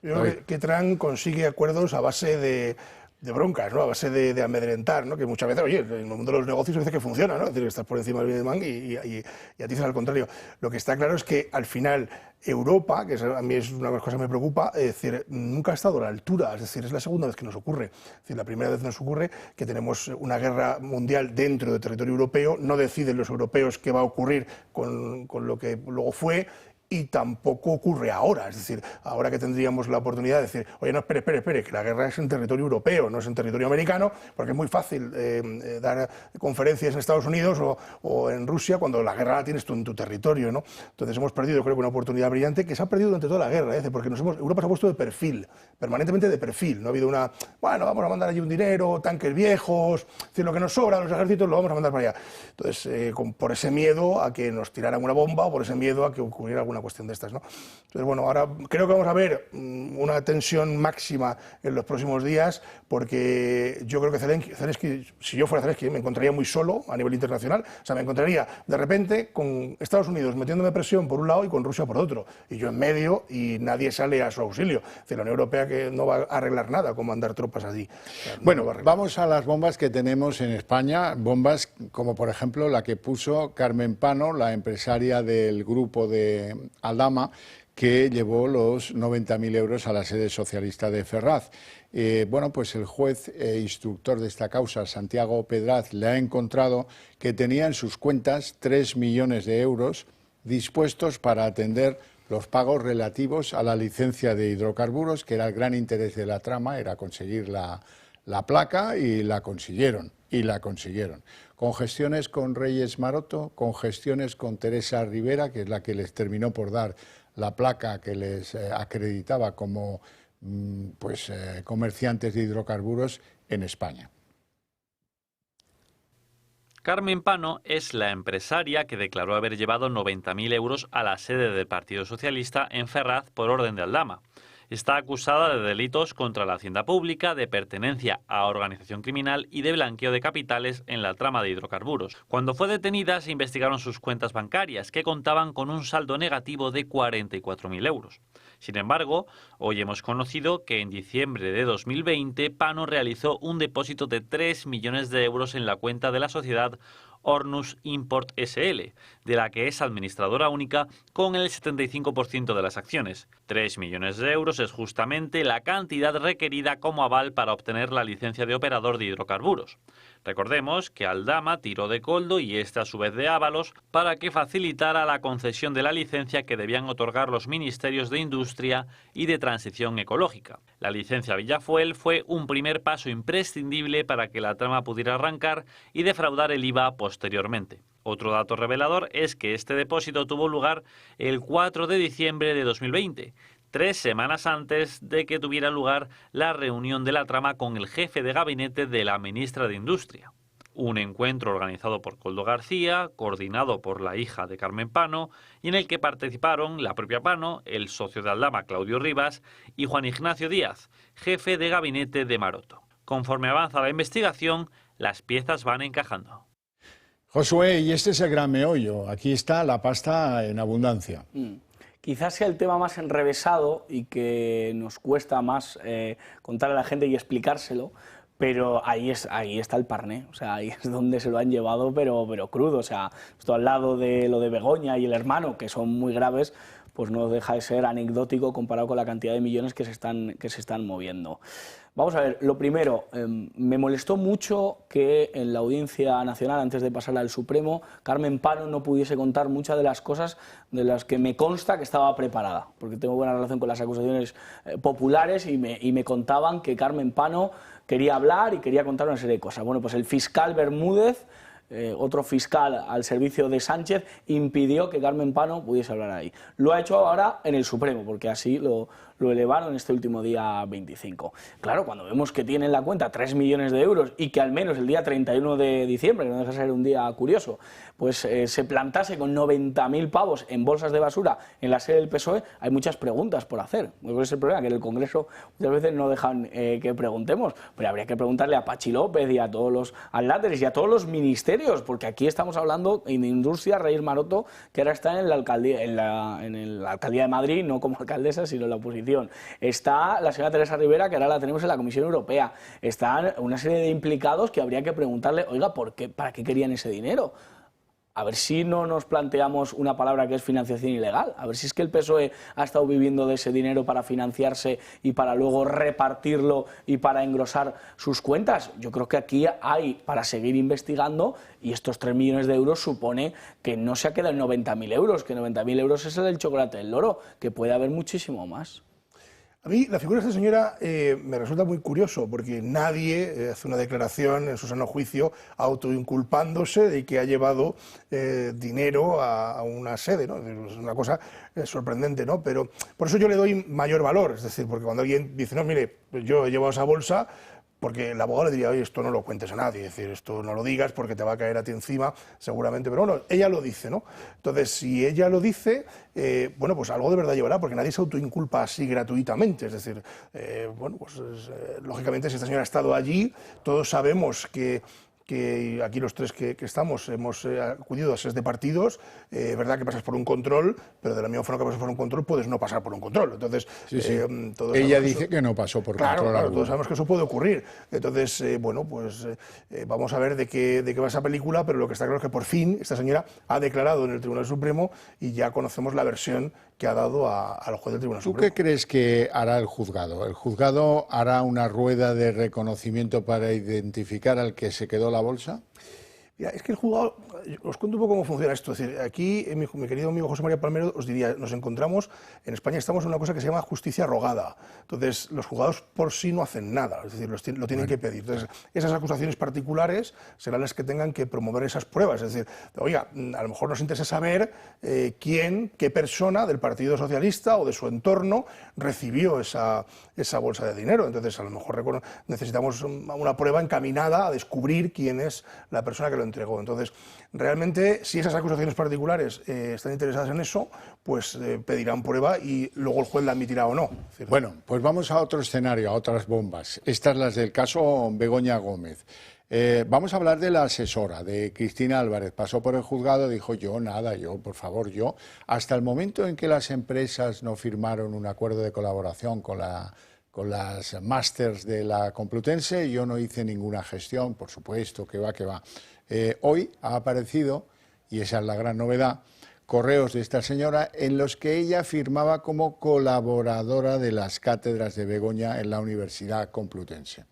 Yo creo que Trump consigue acuerdos a base de broncas, ¿no? A base de amedrentar, ¿no? Que muchas veces, oye, en el mundo de los negocios parece que funciona, ¿no? Es decir, que estás por encima del bien y del mal y a ti es al contrario. Lo que está claro es que al final Europa, que a mí es una de las cosas que me preocupa, es decir, nunca ha estado a la altura, es decir, es la segunda vez que nos ocurre. Es decir, la primera vez nos ocurre que tenemos una guerra mundial dentro del territorio europeo, no deciden los europeos qué va a ocurrir con lo que luego fue, y tampoco ocurre ahora, es decir, ahora que tendríamos la oportunidad de decir, oye, no, espere, que la guerra es en territorio europeo, no es en territorio americano, porque es muy fácil dar conferencias en Estados Unidos o en Rusia cuando la guerra la tienes tú en tu territorio, ¿no? Entonces hemos perdido, creo que una oportunidad brillante que se ha perdido durante toda la guerra, porque Europa se ha puesto de perfil, permanentemente de perfil, no ha habido bueno, vamos a mandar allí un dinero, tanques viejos, es decir, lo que nos sobra, los ejércitos lo vamos a mandar para allá. Entonces, por ese miedo a que nos tiraran una bomba o por ese miedo a que ocurriera alguna cuestión de estas, ¿no? Entonces, bueno, ahora creo que vamos a ver una tensión máxima en los próximos días, porque yo creo que Zelensky, si yo fuera Zelensky, me encontraría muy solo a nivel internacional, o sea, me encontraría de repente con Estados Unidos metiéndome presión por un lado y con Rusia por otro, y yo en medio y nadie sale a su auxilio. Es decir, la Unión Europea que no va a arreglar nada con mandar tropas allí. O sea, bueno, vamos a las bombas que tenemos en España, bombas como por ejemplo la que puso Carmen Pano, la empresaria del grupo de Aldama, que llevó los 90.000 euros a la sede socialista de Ferraz. Bueno, pues el juez instructor de esta causa, Santiago Pedraz, le ha encontrado que tenía en sus cuentas 3 millones de euros dispuestos para atender los pagos relativos a la licencia de hidrocarburos, que era el gran interés de la trama, era conseguir la placa, y la consiguieron. y la consiguieron. Con gestiones con Reyes Maroto, con gestiones con Teresa Rivera, que es la que les terminó por dar la placa que les acreditaba como comerciantes de hidrocarburos en España. Carmen Pano es la empresaria que declaró haber llevado 90.000 euros a la sede del Partido Socialista en Ferraz por orden de Aldama. Está acusada de delitos contra la hacienda pública, de pertenencia a organización criminal y de blanqueo de capitales en la trama de hidrocarburos. Cuando fue detenida se investigaron sus cuentas bancarias, que contaban con un saldo negativo de 44.000 euros. Sin embargo, hoy hemos conocido que en diciembre de 2020 Pano realizó un depósito de 3 millones de euros en la cuenta de la sociedad Hornus Import SL, de la que es administradora única con el 75% de las acciones. 3 millones de euros es justamente la cantidad requerida como aval para obtener la licencia de operador de hidrocarburos. Recordemos que Aldama tiró de Coldo y este a su vez de Ábalos para que facilitara la concesión de la licencia que debían otorgar los ministerios de Industria y de Transición Ecológica. La licencia Villafuel fue un primer paso imprescindible para que la trama pudiera arrancar y defraudar el IVA posteriormente. Otro dato revelador es que este depósito tuvo lugar el 4 de diciembre de 2020, 3 semanas antes de que tuviera lugar la reunión de la trama con el jefe de gabinete de la ministra de Industria. Un encuentro organizado por Coldo García, coordinado por la hija de Carmen Pano, y en el que participaron la propia Pano, el socio de Aldama Claudio Rivas y Juan Ignacio Díaz, jefe de gabinete de Maroto. Conforme avanza la investigación, las piezas van encajando. Josué, y este es el gran meollo. Aquí está la pasta en abundancia. Quizás sea el tema más enrevesado y que nos cuesta más contarle a la gente y explicárselo, pero ahí está el parné, o sea, ahí es donde se lo han llevado, pero crudo. O sea, esto al lado de lo de Begoña y el hermano, que son muy graves, pues no deja de ser anecdótico comparado con la cantidad de millones que se están moviendo. Vamos a ver, lo primero, me molestó mucho que en la Audiencia Nacional, antes de pasarla al Supremo, Carmen Pano no pudiese contar muchas de las cosas de las que me consta que estaba preparada, porque tengo buena relación con las acusaciones populares y me contaban que Carmen Pano quería hablar y quería contar una serie de cosas. Bueno, pues el fiscal Bermúdez, otro fiscal al servicio de Sánchez, impidió que Carmen Pano pudiese hablar ahí. Lo ha hecho ahora en el Supremo, porque así lo elevaron este último día 25. Claro, cuando vemos que tiene en la cuenta 3 millones de euros y que al menos el día 31 de diciembre, que no deja de ser un día curioso, pues se plantase con 90.000 pavos en bolsas de basura en la sede del PSOE, hay muchas preguntas por hacer. Ese es el problema, que en el Congreso muchas veces no dejan que preguntemos, pero habría que preguntarle a Pachi López y a todos los atláteres y a todos los ministerios, porque aquí estamos hablando de Industria, Reyes Maroto, que ahora está en la alcaldía, en la alcaldía de Madrid, no como alcaldesa, sino en la oposición. Está la señora Teresa Rivera, que ahora la tenemos en la Comisión Europea. Están una serie de implicados que habría que preguntarle, oiga, ¿para qué querían ese dinero? A ver si no nos planteamos una palabra que es financiación ilegal, a ver si es que el PSOE ha estado viviendo de ese dinero para financiarse y para luego repartirlo y para engrosar sus cuentas. Yo creo que aquí hay para seguir investigando, y estos 3 millones de euros supone que no se ha quedado en 90.000 euros, que 90.000 euros es el del chocolate del loro, que puede haber muchísimo más. A mí la figura de esta señora me resulta muy curioso, porque nadie hace una declaración en su sano juicio autoinculpándose de que ha llevado dinero a una sede, ¿no? Es una cosa sorprendente, ¿no? Pero por eso yo le doy mayor valor, es decir, porque cuando alguien dice, no, mire, yo he llevado esa bolsa, porque el abogado le diría, oye, esto no lo cuentes a nadie, es decir, esto no lo digas porque te va a caer a ti encima, seguramente, pero bueno, ella lo dice, ¿no? Entonces, si ella lo dice, bueno, pues algo de verdad llevará, porque nadie se autoinculpa así gratuitamente, es decir, bueno, pues lógicamente si esta señora ha estado allí, todos sabemos que aquí los tres que estamos hemos acudido a sedes de partidos, verdad que pasas por un control, pero de la misma forma que pasas por un control puedes no pasar por un control. Entonces, todos ella dice que no pasó por control. Claro, todos sabemos que eso puede ocurrir. Entonces, bueno, pues vamos a ver de qué va esa película, pero lo que está claro es que por fin esta señora ha declarado en el Tribunal Supremo y ya conocemos la versión que ha dado al juez del Tribunal Supremo. ¿Tú qué crees que hará el juzgado? ¿El juzgado hará una rueda de reconocimiento para identificar al que se quedó la bolsa? Mira, es que el juzgado, os cuento un poco cómo funciona esto. Es decir, aquí mi querido amigo José María Palmero os diría, nos encontramos, en España estamos en una cosa que se llama justicia rogada. Entonces, los juzgados por sí no hacen nada, es decir, lo tienen que pedir. Entonces, esas acusaciones particulares serán las que tengan que promover esas pruebas. Es decir, oiga, a lo mejor nos interesa saber qué persona del Partido Socialista o de su entorno recibió esa bolsa de dinero. Entonces, a lo mejor necesitamos una prueba encaminada a descubrir quién es la persona que lo entregó. Entonces, realmente, si esas acusaciones particulares están interesadas en eso, pues pedirán prueba y luego el juez la admitirá o no. Bueno, pues vamos a otro escenario, a otras bombas. Estas las del caso Begoña Gómez. Vamos a hablar de la asesora, de Cristina Álvarez. Pasó por el juzgado, dijo yo, por favor, yo. Hasta el momento en que las empresas no firmaron un acuerdo de colaboración con las másters de la Complutense, yo no hice ninguna gestión, por supuesto, que va. Hoy ha aparecido, y esa es la gran novedad, correos de esta señora en los que ella firmaba como colaboradora de las cátedras de Begoña en la Universidad Complutense.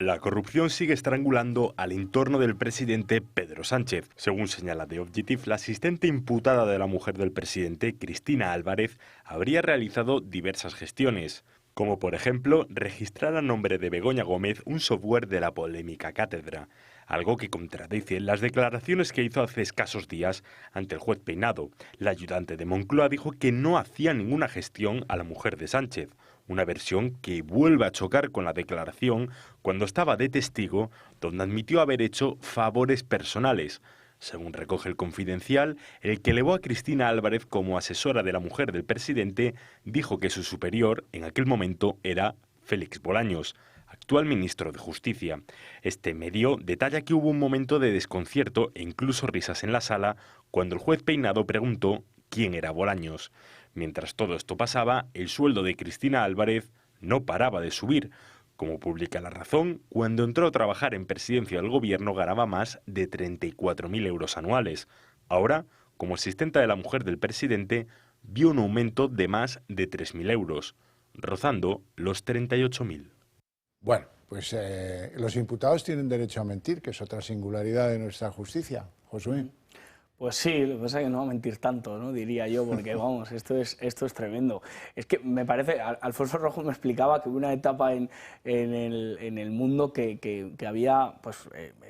La corrupción sigue estrangulando al entorno del presidente Pedro Sánchez. Según señala The Objective, la asistente imputada de la mujer del presidente, Cristina Álvarez, habría realizado diversas gestiones, como por ejemplo registrar a nombre de Begoña Gómez un software de la polémica cátedra, algo que contradice las declaraciones que hizo hace escasos días ante el juez Peinado. La ayudante de Moncloa dijo que no hacía ninguna gestión a la mujer de Sánchez, una versión que vuelve a chocar con la declaración cuando estaba de testigo, donde admitió haber hecho favores personales. Según recoge el Confidencial, el que elevó a Cristina Álvarez como asesora de la mujer del presidente dijo que su superior en aquel momento era Félix Bolaños, actual ministro de Justicia. Este medio detalla que hubo un momento de desconcierto e incluso risas en la sala cuando el juez Peinado preguntó quién era Bolaños. Mientras todo esto pasaba, el sueldo de Cristina Álvarez no paraba de subir. Como publica La Razón, cuando entró a trabajar en Presidencia del Gobierno ganaba más de 34.000 euros anuales. Ahora, como asistente de la mujer del presidente, vio un aumento de más de 3.000 euros, rozando los 38.000. Bueno, pues los imputados tienen derecho a mentir, que es otra singularidad de nuestra justicia. Josué. Pues sí, lo que pasa es que no va a mentir tanto, ¿no? Diría yo, porque vamos, esto es tremendo. Es que me parece, Alfonso Rojo me explicaba que hubo una etapa en el mundo que había pues,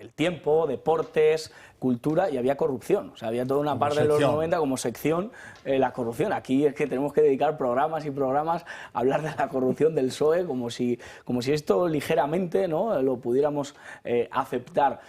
el tiempo, deportes, cultura y había corrupción. O sea, había toda una parte de los 90 como sección la corrupción. Aquí es que tenemos que dedicar programas y programas a hablar de la corrupción del PSOE como si esto ligeramente, ¿no?, lo pudiéramos aceptar.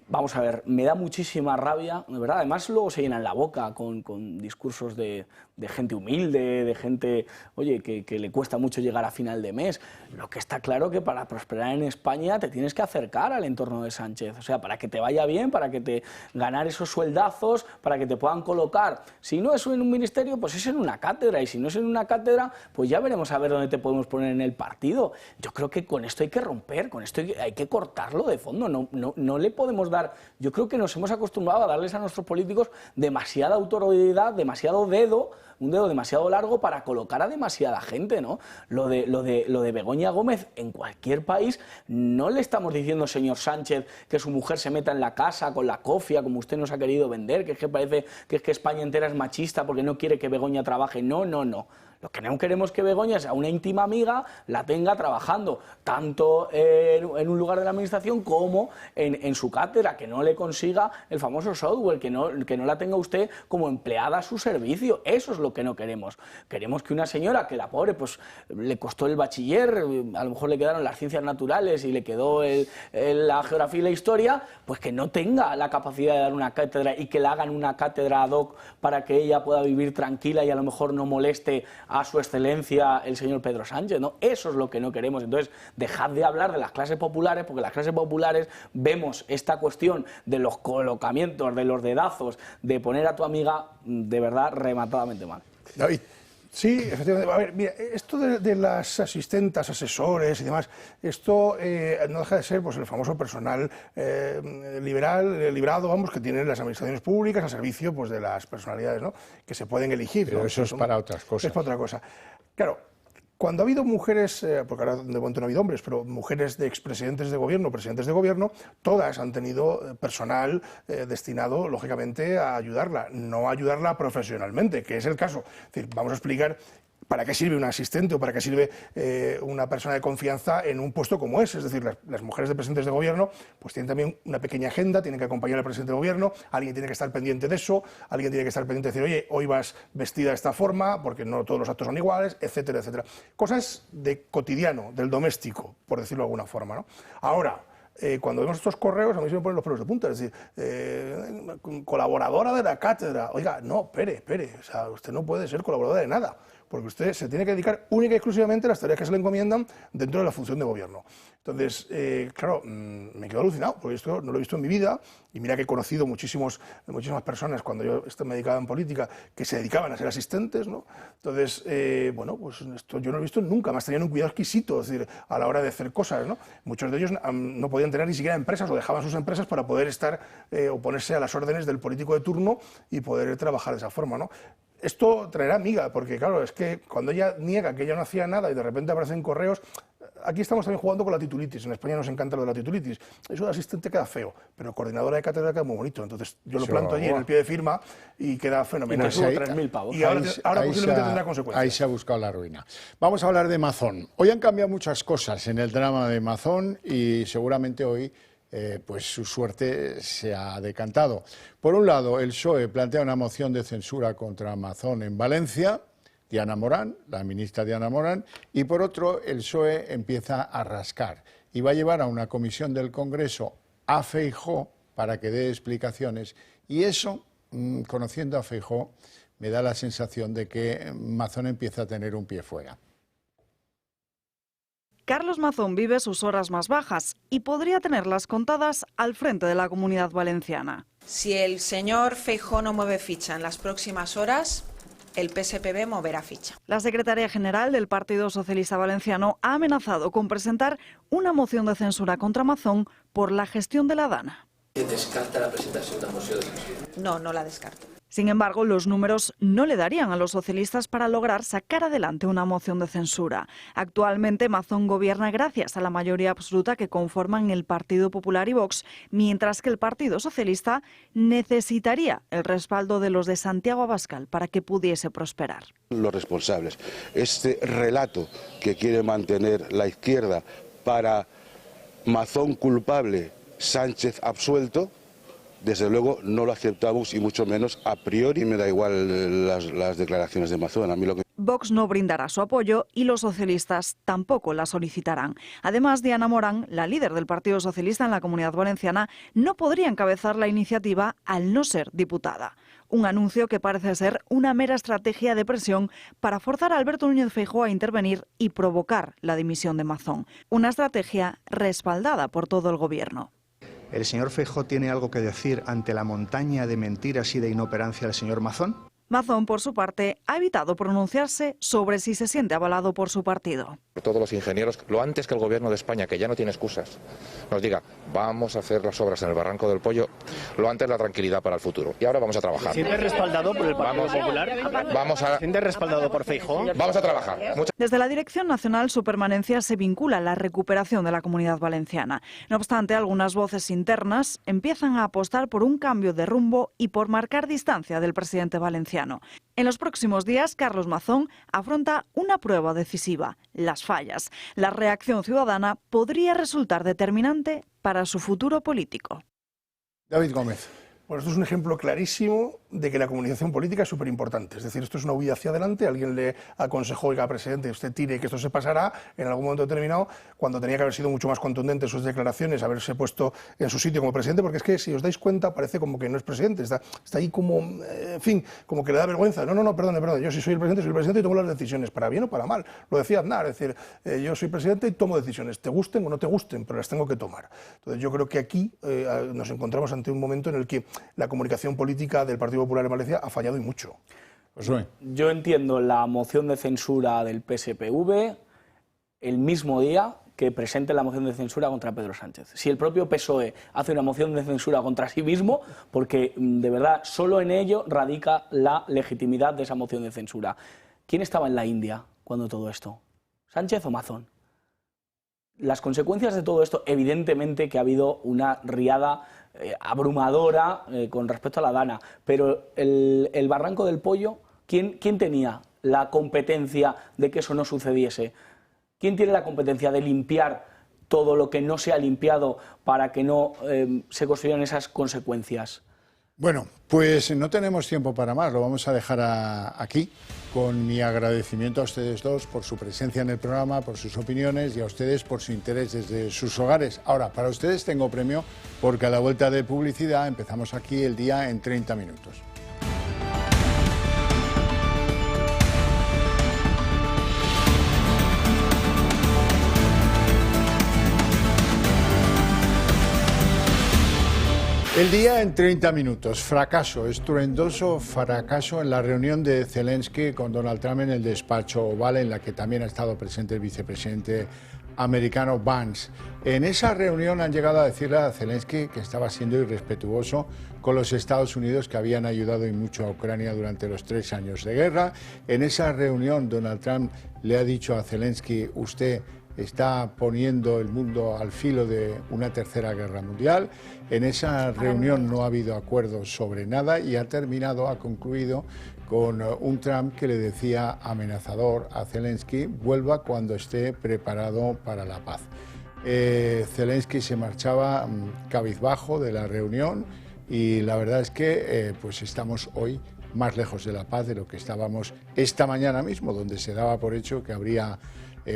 Vamos a ver, me da muchísima rabia, de verdad. Además, luego se llenan la boca con discursos de gente humilde, de gente, oye, que le cuesta mucho llegar a final de mes. Lo que está claro que para prosperar en España te tienes que acercar al entorno de Sánchez. O sea, para que te vaya bien, para que te ganar esos sueldazos, para que te puedan colocar. Si no es en un ministerio, pues es en una cátedra. Y si no es en una cátedra, pues ya veremos a ver dónde te podemos poner en el partido. Yo creo que con esto hay que romper, con esto hay que cortarlo de fondo. No le podemos dar. Yo creo que nos hemos acostumbrado a darles a nuestros políticos demasiada autoridad, demasiado dedo, un dedo demasiado largo para colocar a demasiada gente, ¿no? Lo de Begoña Gómez en cualquier país, no le estamos diciendo, señor Sánchez, que su mujer se meta en la casa con la cofia, como usted nos ha querido vender, que es que parece que España entera es machista porque no quiere que Begoña trabaje. No. Lo que no queremos que Begoña sea una íntima amiga, la tenga trabajando tanto en un lugar de la administración como en su cátedra, que no le consiga el famoso software, que no la tenga usted como empleada a su servicio. Eso es lo que no queremos. Queremos que una señora, que la pobre, pues le costó el bachiller, a lo mejor le quedaron las ciencias naturales y le quedó la geografía y la historia, pues que no tenga la capacidad de dar una cátedra y que la hagan una cátedra ad hoc para que ella pueda vivir tranquila y a lo mejor no moleste a su excelencia el señor Pedro Sánchez, ¿no? Eso es lo que no queremos. Entonces, dejad de hablar de las clases populares, porque las clases populares vemos esta cuestión de los colocamientos, de los dedazos, de poner a tu amiga de verdad rematadamente mal. David. Sí, efectivamente. A ver, mira, esto de las asistentes, asesores y demás, esto no deja de ser pues, el famoso personal librado, vamos, que tienen las administraciones públicas al servicio pues, de las personalidades, ¿no?, que se pueden elegir. Pero ¿no? eso es para otras cosas. Es para otra cosa. Claro, Cuando ha habido mujeres, porque ahora de momento no ha habido hombres, pero mujeres de expresidentes de gobierno, presidentes de gobierno, todas han tenido personal destinado, lógicamente, a ayudarla, no a ayudarla profesionalmente, que es el caso. Es decir, vamos a explicar para qué sirve un asistente o para qué sirve una persona de confianza en un puesto como ese. Es decir, las mujeres de presidentes de gobierno pues tienen también una pequeña agenda, tienen que acompañar al presidente de gobierno, alguien tiene que estar pendiente de eso, alguien tiene que estar pendiente de decir, oye, hoy vas vestida de esta forma, porque no todos los actos son iguales, etcétera, etcétera. Cosas de cotidiano, del doméstico, por decirlo de alguna forma, ¿no? Ahora, cuando vemos estos correos, a mí se me ponen los pelos de punta, es decir, colaboradora de la cátedra. Oiga, no, espere, o sea, usted no puede ser colaboradora de nada, porque usted se tiene que dedicar única y exclusivamente a las tareas que se le encomiendan dentro de la función de gobierno. Entonces, claro, me quedo alucinado, porque esto no lo he visto en mi vida, y mira que he conocido muchísimas personas cuando yo me dedicaba en política que se dedicaban a ser asistentes, ¿no? Entonces, bueno, pues esto yo no lo he visto nunca, más tenían un cuidado exquisito, es decir, a la hora de hacer cosas, ¿no? Muchos de ellos no podían tener ni siquiera empresas o dejaban sus empresas para poder estar o ponerse a las órdenes del político de turno y poder trabajar de esa forma, ¿no? Esto traerá miga, porque claro, es que cuando ella niega que ella no hacía nada y de repente aparecen correos, aquí estamos también jugando con la titulitis, en España nos encanta lo de la titulitis, eso de asistente queda feo, pero coordinadora de cátedra queda muy bonito, entonces yo lo planto allí en el pie de firma y queda fenomenal. Y 3.000 pavos. Y ahora posiblemente tendrá consecuencias. Ahí se ha buscado la ruina. Vamos a hablar de Mazón. Hoy han cambiado muchas cosas en el drama de Mazón y seguramente hoy pues su suerte se ha decantado. Por un lado, el PSOE plantea una moción de censura contra Mazón en Valencia, Diana Morán, la ministra Diana Morán, y por otro, el PSOE empieza a rascar y va a llevar a una comisión del Congreso a Feijóo para que dé explicaciones, y eso, conociendo a Feijóo, me da la sensación de que Mazón empieza a tener un pie fuera. Carlos Mazón vive sus horas más bajas y podría tenerlas contadas al frente de la Comunidad Valenciana. Si el señor Feijóo no mueve ficha en las próximas horas, el PSPV moverá ficha. La secretaria general del Partido Socialista Valenciano ha amenazado con presentar una moción de censura contra Mazón por la gestión de la Dana. ¿Descarta la presentación de una moción de censura? No, no la descarto. Sin embargo, los números no le darían a los socialistas para lograr sacar adelante una moción de censura. Actualmente, Mazón gobierna gracias a la mayoría absoluta que conforman el Partido Popular y Vox, mientras que el Partido Socialista necesitaría el respaldo de los de Santiago Abascal para que pudiese prosperar. Los responsables, este relato que quiere mantener la izquierda para Mazón culpable, Sánchez absuelto, desde luego no lo aceptamos y mucho menos a priori. Me da igual las declaraciones de Mazón. A mí lo que... Vox no brindará su apoyo y los socialistas tampoco la solicitarán. Además, Diana Morán, la líder del Partido Socialista en la Comunidad Valenciana, no podría encabezar la iniciativa al no ser diputada. Un anuncio que parece ser una mera estrategia de presión para forzar a Alberto Núñez Feijóo a intervenir y provocar la dimisión de Mazón. Una estrategia respaldada por todo el Gobierno. ¿El señor Feijóo tiene algo que decir ante la montaña de mentiras y de inoperancia del señor Mazón? Mazón, por su parte, ha evitado pronunciarse sobre si se siente avalado por su partido. Todos los ingenieros, lo antes que el Gobierno de España, que ya no tiene excusas, nos diga, vamos a hacer las obras en el Barranco del Pollo, lo antes la tranquilidad para el futuro. Y ahora vamos a trabajar. ¿Se siente respaldado por el Partido Popular? ¿Se siente respaldado por Feijóo? Vamos a trabajar. Desde la Dirección Nacional, su permanencia se vincula a la recuperación de la Comunidad Valenciana. No obstante, algunas voces internas empiezan a apostar por un cambio de rumbo y por marcar distancia del presidente valenciano. En los próximos días, Carlos Mazón afronta una prueba decisiva, las fallas. La reacción ciudadana podría resultar determinante para su futuro político. David Gómez. Bueno, esto es un ejemplo clarísimo de que la comunicación política es súper importante. Es decir, esto es una huida hacia adelante. Alguien le aconsejó, oiga, presidente, usted tire que esto se pasará en algún momento determinado, cuando tenía que haber sido mucho más contundente en sus declaraciones, haberse puesto en su sitio como presidente, porque es que, si os dais cuenta, parece como que no es presidente. Está ahí como, en fin, como que le da vergüenza. No, perdone, yo sí soy el presidente y tomo las decisiones, para bien o para mal. Lo decía Aznar, es decir, yo soy presidente y tomo decisiones, te gusten o no te gusten, pero las tengo que tomar. Entonces yo creo que aquí nos encontramos ante un momento en el que la comunicación política del Partido Popular en Valencia ha fallado y mucho. Yo entiendo la moción de censura del PSPV el mismo día que presente la moción de censura contra Pedro Sánchez. Si el propio PSOE hace una moción de censura contra sí mismo, porque de verdad solo en ello radica la legitimidad de esa moción de censura. ¿Quién estaba en la India cuando todo esto? ¿Sánchez o Mazón? Las consecuencias de todo esto, evidentemente que ha habido una riada abrumadora con respecto a la Dana, pero el Barranco del Pollo, ¿quién tenía la competencia de que eso no sucediese? ¿Quién tiene la competencia de limpiar todo lo que no se ha limpiado para que no se construyan esas consecuencias? Bueno, pues no tenemos tiempo para más, lo vamos a dejar aquí, con mi agradecimiento a ustedes dos por su presencia en el programa, por sus opiniones y a ustedes por su interés desde sus hogares. Ahora, para ustedes tengo premio porque a la vuelta de publicidad empezamos aquí el día en 30 minutos. El día en 30 minutos. Fracaso, estruendoso fracaso en la reunión de Zelensky con Donald Trump en el despacho Oval, en la que también ha estado presente el vicepresidente americano Vance. En esa reunión han llegado a decirle a Zelensky que estaba siendo irrespetuoso con los Estados Unidos, que habían ayudado y mucho a Ucrania durante los 3 años de guerra. En esa reunión Donald Trump le ha dicho a Zelensky: usted está poniendo el mundo al filo de una tercera guerra mundial. En esa reunión no ha habido acuerdos sobre nada y ha concluido con un Trump que le decía amenazador a Zelensky: vuelva cuando esté preparado para la paz. Zelensky se marchaba cabizbajo de la reunión y la verdad es que pues estamos hoy más lejos de la paz de lo que estábamos esta mañana mismo, donde se daba por hecho que habría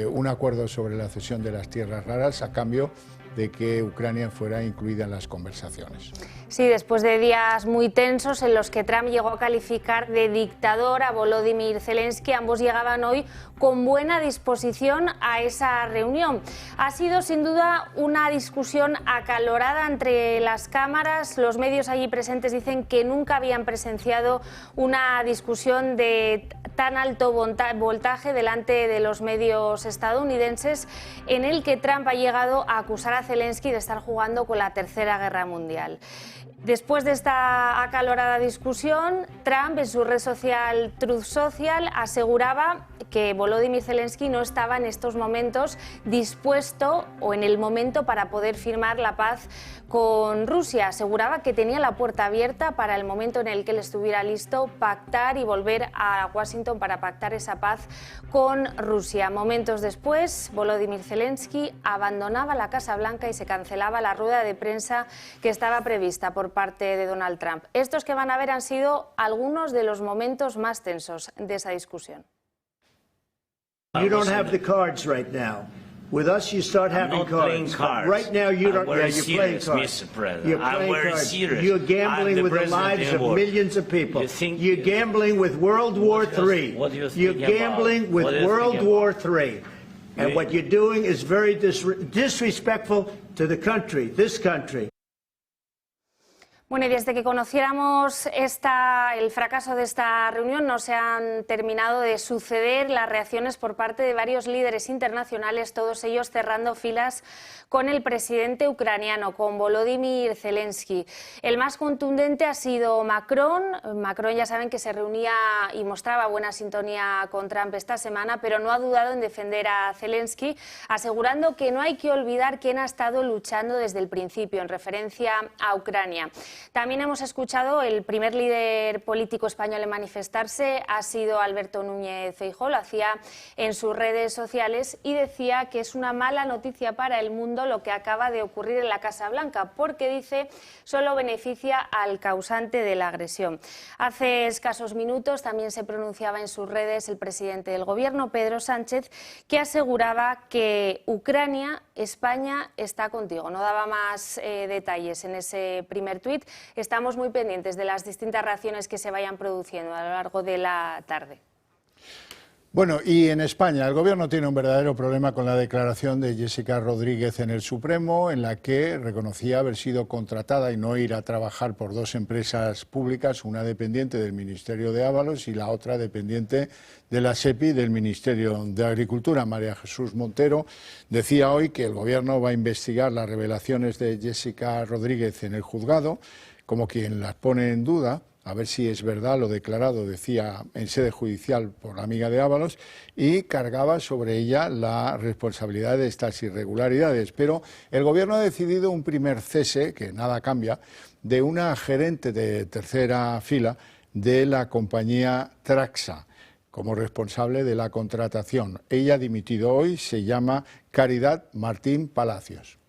un acuerdo sobre la cesión de las tierras raras a cambio de que Ucrania fuera incluida en las conversaciones. Sí, después de días muy tensos en los que Trump llegó a calificar de dictador a Volodymyr Zelensky, ambos llegaban hoy con buena disposición a esa reunión. Ha sido sin duda una discusión acalorada entre las cámaras. Los medios allí presentes dicen que nunca habían presenciado una discusión de tan alto voltaje delante de los medios estadounidenses, en el que Trump ha llegado a acusar a Zelensky de estar jugando con la Tercera Guerra Mundial. Después de esta acalorada discusión, Trump en su red social Truth Social aseguraba que Volodymyr Zelensky no estaba en estos momentos dispuesto o en el momento para poder firmar la paz con Rusia. Aseguraba que tenía la puerta abierta para el momento en el que él estuviera listo pactar y volver a Washington para pactar esa paz con Rusia. Momentos después, Volodymyr Zelensky abandonaba la Casa Blanca y se cancelaba la rueda de prensa que estaba prevista por parte de Donald Trump. Estos que van a ver han sido algunos de los momentos más tensos de esa discusión. You don't have the cards right now. With us, you start having cards. Right now, you don't. Yeah, you're playing cards. You're playing cards. You're gambling with the lives of millions of people. You're gambling with World War III. You're gambling with World War III. And what you're doing is very disrespectful to the country, this country. Bueno, y desde que conociéramos el fracaso de esta reunión no se han terminado de suceder las reacciones por parte de varios líderes internacionales, todos ellos cerrando filas con el presidente ucraniano, con Volodymyr Zelensky. El más contundente ha sido Macron. Macron, ya saben que se reunía y mostraba buena sintonía con Trump esta semana, pero no ha dudado en defender a Zelensky, asegurando que no hay que olvidar quién ha estado luchando desde el principio, en referencia a Ucrania. También hemos escuchado el primer líder político español en manifestarse, ha sido Alberto Núñez Feijóo, lo hacía en sus redes sociales y decía que es una mala noticia para el mundo lo que acaba de ocurrir en la Casa Blanca, porque dice solo beneficia al causante de la agresión. Hace escasos minutos también se pronunciaba en sus redes el presidente del Gobierno, Pedro Sánchez, que aseguraba que Ucrania, España está contigo. No daba más detalles en ese primer tuit. Estamos muy pendientes de las distintas reacciones que se vayan produciendo a lo largo de la tarde. Bueno, y en España el Gobierno tiene un verdadero problema con la declaración de Jessica Rodríguez en el Supremo, en la que reconocía haber sido contratada y no ir a trabajar por 2 empresas públicas, una dependiente del Ministerio de Ábalos y la otra dependiente de la SEPI del Ministerio de Agricultura. María Jesús Montero decía hoy que el Gobierno va a investigar las revelaciones de Jessica Rodríguez en el juzgado, como quien las pone en duda, a ver si es verdad lo declarado, decía en sede judicial por la amiga de Ábalos, y cargaba sobre ella la responsabilidad de estas irregularidades. Pero el Gobierno ha decidido un primer cese, que nada cambia, de una gerente de tercera fila de la compañía Traxa, como responsable de la contratación. Ella ha dimitido hoy, se llama Caridad Martín Palacios.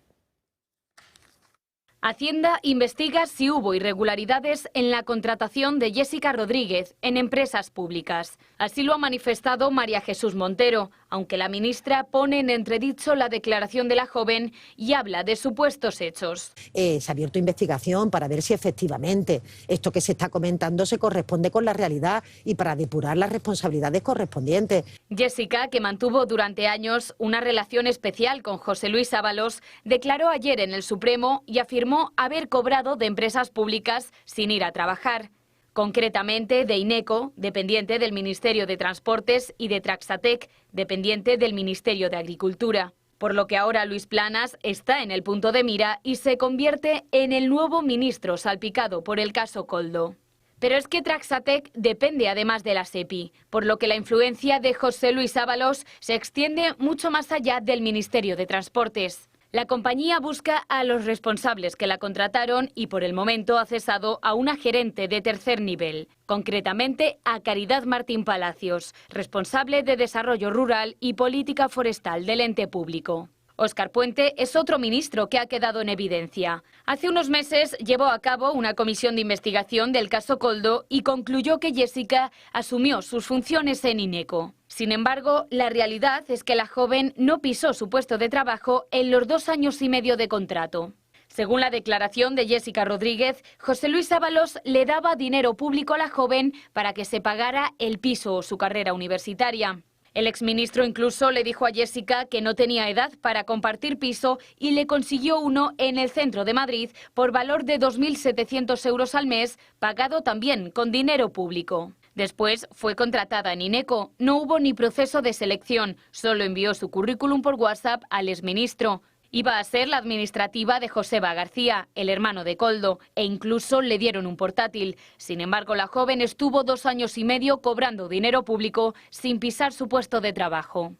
Hacienda investiga si hubo irregularidades en la contratación de Jessica Rodríguez en empresas públicas. Así lo ha manifestado María Jesús Montero, aunque la ministra pone en entredicho la declaración de la joven y habla de supuestos hechos. Se ha abierto investigación para ver si efectivamente esto que se está comentando se corresponde con la realidad y para depurar las responsabilidades correspondientes. Jessica, que mantuvo durante años una relación especial con José Luis Ábalos, declaró ayer en el Supremo y afirmó haber cobrado de empresas públicas sin ir a trabajar. Concretamente de Ineco, dependiente del Ministerio de Transportes, y de Traxatec, dependiente del Ministerio de Agricultura. Por lo que ahora Luis Planas está en el punto de mira y se convierte en el nuevo ministro salpicado por el caso Koldo. Pero es que Traxatec depende además de la SEPI, por lo que la influencia de José Luis Ábalos se extiende mucho más allá del Ministerio de Transportes. La compañía busca a los responsables que la contrataron y por el momento ha cesado a una gerente de tercer nivel, concretamente a Caridad Martín Palacios, responsable de Desarrollo Rural y Política Forestal del ente público. Óscar Puente es otro ministro que ha quedado en evidencia. Hace unos meses llevó a cabo una comisión de investigación del caso Koldo y concluyó que Jessica asumió sus funciones en Ineco. Sin embargo, la realidad es que la joven no pisó su puesto de trabajo en los 2 años y medio de contrato. Según la declaración de Jessica Rodríguez, José Luis Ábalos le daba dinero público a la joven para que se pagara el piso o su carrera universitaria. El exministro incluso le dijo a Jessica que no tenía edad para compartir piso y le consiguió uno en el centro de Madrid por valor de 2.700 euros al mes, pagado también con dinero público. Después fue contratada en Ineco. No hubo ni proceso de selección, solo envió su currículum por WhatsApp al exministro. Iba a ser la administrativa de Joseba García, el hermano de Koldo, e incluso le dieron un portátil. Sin embargo, la joven estuvo 2 años y medio cobrando dinero público sin pisar su puesto de trabajo.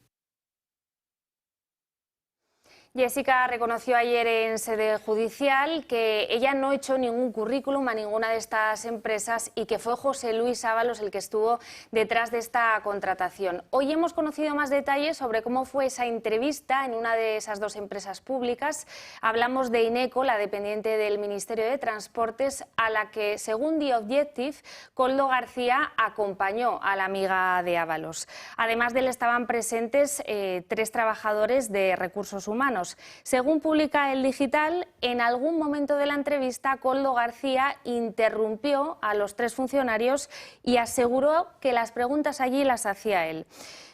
Jessica reconoció ayer en sede judicial que ella no echó ningún currículum a ninguna de estas empresas y que fue José Luis Ábalos el que estuvo detrás de esta contratación. Hoy hemos conocido más detalles sobre cómo fue esa entrevista en una de esas 2 empresas públicas. Hablamos de Ineco, la dependiente del Ministerio de Transportes, a la que, según The Objective, Koldo García acompañó a la amiga de Ábalos. Además de él estaban presentes 3 trabajadores de recursos humanos. Según publica El Digital, en algún momento de la entrevista, Koldo García interrumpió a los 3 funcionarios y aseguró que las preguntas allí las hacía él.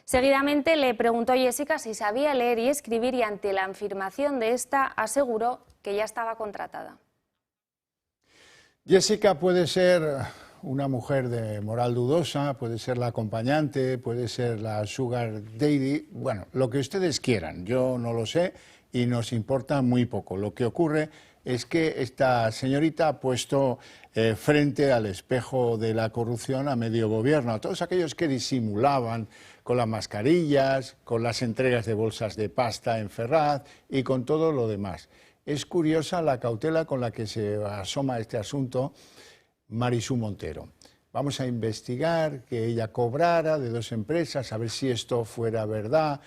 Seguidamente le preguntó a Jessica si sabía leer y escribir y ante la afirmación de esta aseguró que ya estaba contratada. Jessica puede ser una mujer de moral dudosa, puede ser la acompañante, puede ser la sugar daddy, bueno, lo que ustedes quieran, yo no lo sé y nos importa muy poco. Lo que ocurre es que esta señorita ha puesto frente al espejo de la corrupción a medio gobierno, a todos aquellos que disimulaban con las mascarillas, con las entregas de bolsas de pasta en Ferraz y con todo lo demás. Es curiosa la cautela con la que se asoma este asunto Marisú Montero. Vamos a investigar que ella cobrara de 2 empresas, a ver si esto fuera verdad.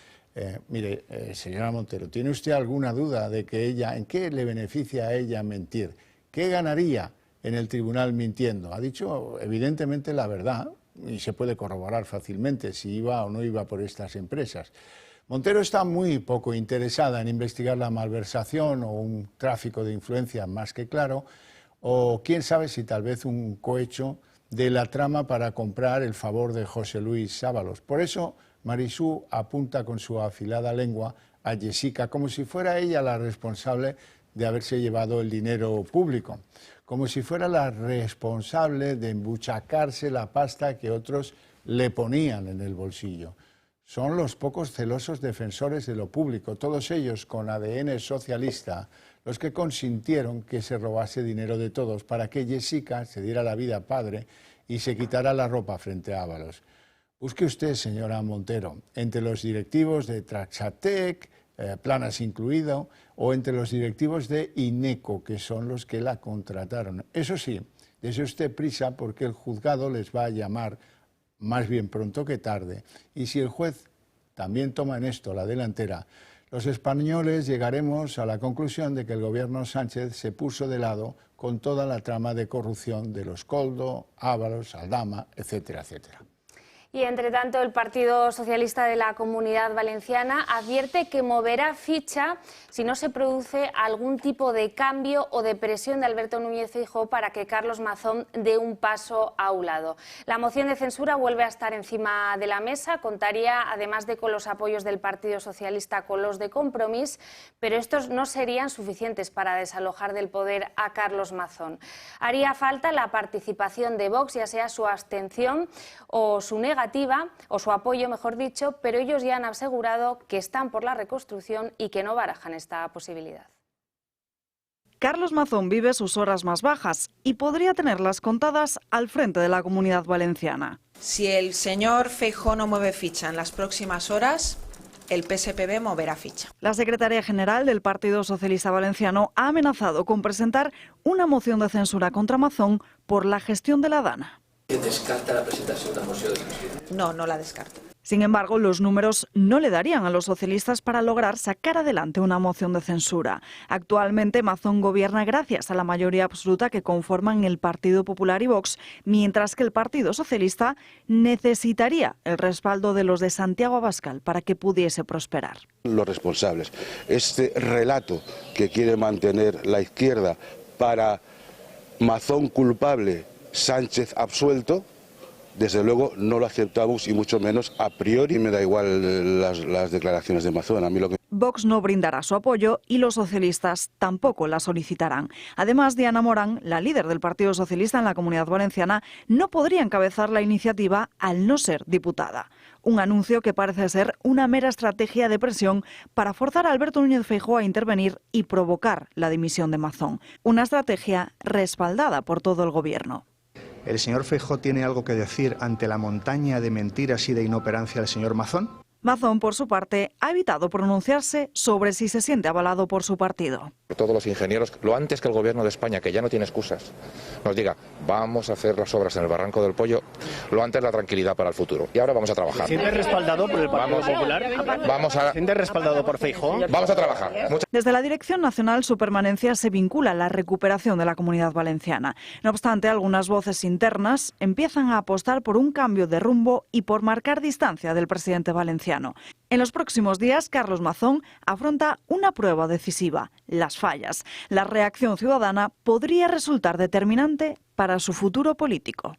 Mire, señora Montero, ¿tiene usted alguna duda de que ella, en qué le beneficia a ella mentir? ¿Qué ganaría en el tribunal mintiendo? Ha dicho evidentemente la verdad y se puede corroborar fácilmente si iba o no iba por estas empresas. Montero está muy poco interesada en investigar la malversación o un tráfico de influencia más que claro, o quién sabe si tal vez un cohecho de la trama para comprar el favor de José Luis Ábalos. Por eso Marisú apunta con su afilada lengua a Jessica como si fuera ella la responsable de haberse llevado el dinero público, como si fuera la responsable de embuchacarse la pasta que otros le ponían en el bolsillo. Son los pocos celosos defensores de lo público, todos ellos con ADN socialista, los que consintieron que se robase dinero de todos para que Jessica se diera la vida padre y se quitara la ropa frente a Ábalos. Busque usted, señora Montero, entre los directivos de Traxatec, Planas incluido, o entre los directivos de INECO, que son los que la contrataron. Eso sí, dese usted prisa porque el juzgado les va a llamar más bien pronto que tarde. Y si el juez también toma en esto la delantera, los españoles llegaremos a la conclusión de que el gobierno Sánchez se puso de lado con toda la trama de corrupción de los Koldo, Ábalos, Aldama, etcétera, etcétera. Y, entre tanto, el Partido Socialista de la Comunidad Valenciana advierte que moverá ficha si no se produce algún tipo de cambio o de presión de Alberto Núñez Feijóo para que Carlos Mazón dé un paso a un lado. La moción de censura vuelve a estar encima de la mesa, contaría, además de con los apoyos del Partido Socialista, con los de Compromís, pero estos no serían suficientes para desalojar del poder a Carlos Mazón. Haría falta la participación de Vox, ya sea su abstención o su negativa, o su apoyo, mejor dicho, pero ellos ya han asegurado que están por la reconstrucción y que no barajan esta posibilidad. Carlos Mazón vive sus horas más bajas y podría tenerlas contadas al frente de la Comunidad Valenciana. Si el señor Feijóo no mueve ficha en las próximas horas, el PSPV moverá ficha. La secretaria general del Partido Socialista Valenciano ha amenazado con presentar una moción de censura contra Mazón por la gestión de la Dana. ¿Descarta la presentación de una moción de censura? No, no la descarto. Sin embargo, los números no le darían a los socialistas para lograr sacar adelante una moción de censura. Actualmente, Mazón gobierna gracias a la mayoría absoluta que conforman el Partido Popular y Vox, mientras que el Partido Socialista necesitaría el respaldo de los de Santiago Abascal para que pudiese prosperar. Los responsables. Este relato que quiere mantener la izquierda para Mazón culpable, Sánchez absuelto, desde luego no lo aceptamos y mucho menos a priori. Me da igual las declaraciones de Mazón. A mí lo que... Vox no brindará su apoyo y los socialistas tampoco la solicitarán. Además, Diana Morán, la líder del Partido Socialista en la Comunidad Valenciana, no podría encabezar la iniciativa al no ser diputada. Un anuncio que parece ser una mera estrategia de presión para forzar a Alberto Núñez Feijóo a intervenir y provocar la dimisión de Mazón. Una estrategia respaldada por todo el gobierno. ¿El señor Feijóo tiene algo que decir ante la montaña de mentiras y de inoperancia del señor Mazón? Mazón, por su parte, ha evitado pronunciarse sobre si se siente avalado por su partido. Todos los ingenieros, lo antes que el gobierno de España, que ya no tiene excusas, nos diga, vamos a hacer las obras en el Barranco del Pollo, lo antes la tranquilidad para el futuro. Y ahora vamos a trabajar. ¿Se siente respaldado por el Partido Popular? ¿Se siente respaldado por Feijóo? Vamos a trabajar. Desde la Dirección Nacional, su permanencia se vincula a la recuperación de la Comunidad Valenciana. No obstante, algunas voces internas empiezan a apostar por un cambio de rumbo y por marcar distancia del presidente valenciano. En los próximos días, Carlos Mazón afronta una prueba decisiva, las fallas. La reacción ciudadana podría resultar determinante para su futuro político.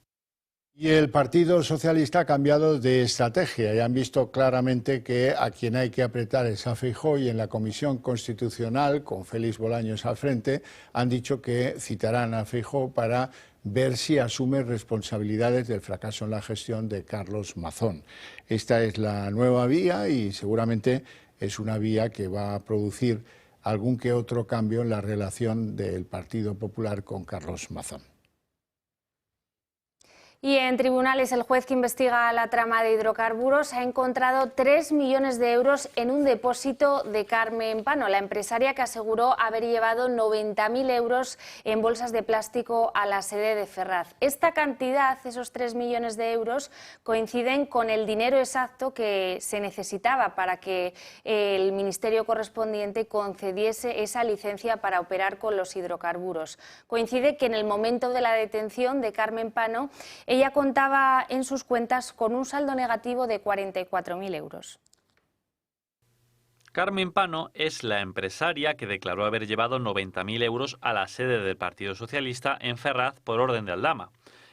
Y el Partido Socialista ha cambiado de estrategia y han visto claramente que a quien hay que apretar es a Feijóo, y en la Comisión Constitucional, con Félix Bolaños al frente, han dicho que citarán a Feijóo para ver si asume responsabilidades del fracaso en la gestión de Carlos Mazón. Esta es la nueva vía y seguramente es una vía que va a producir algún que otro cambio en la relación del Partido Popular con Carlos Mazón. Y en tribunales, el juez que investiga la trama de hidrocarburos ha encontrado 3 millones de euros en un depósito de Carmen Pano, la empresaria que aseguró haber llevado 90.000 euros en bolsas de plástico a la sede de Ferraz. Esta cantidad, esos 3 millones de euros, coinciden con el dinero exacto que se necesitaba para que el ministerio correspondiente concediese esa licencia para operar con los hidrocarburos. Coincide que en el momento de la detención de Carmen Pano, ella contaba en sus cuentas con un saldo negativo de 44.000 euros. Carmen Pano es la empresaria que declaró haber llevado 90.000 euros a la sede del Partido Socialista en Ferraz por orden de Aldama.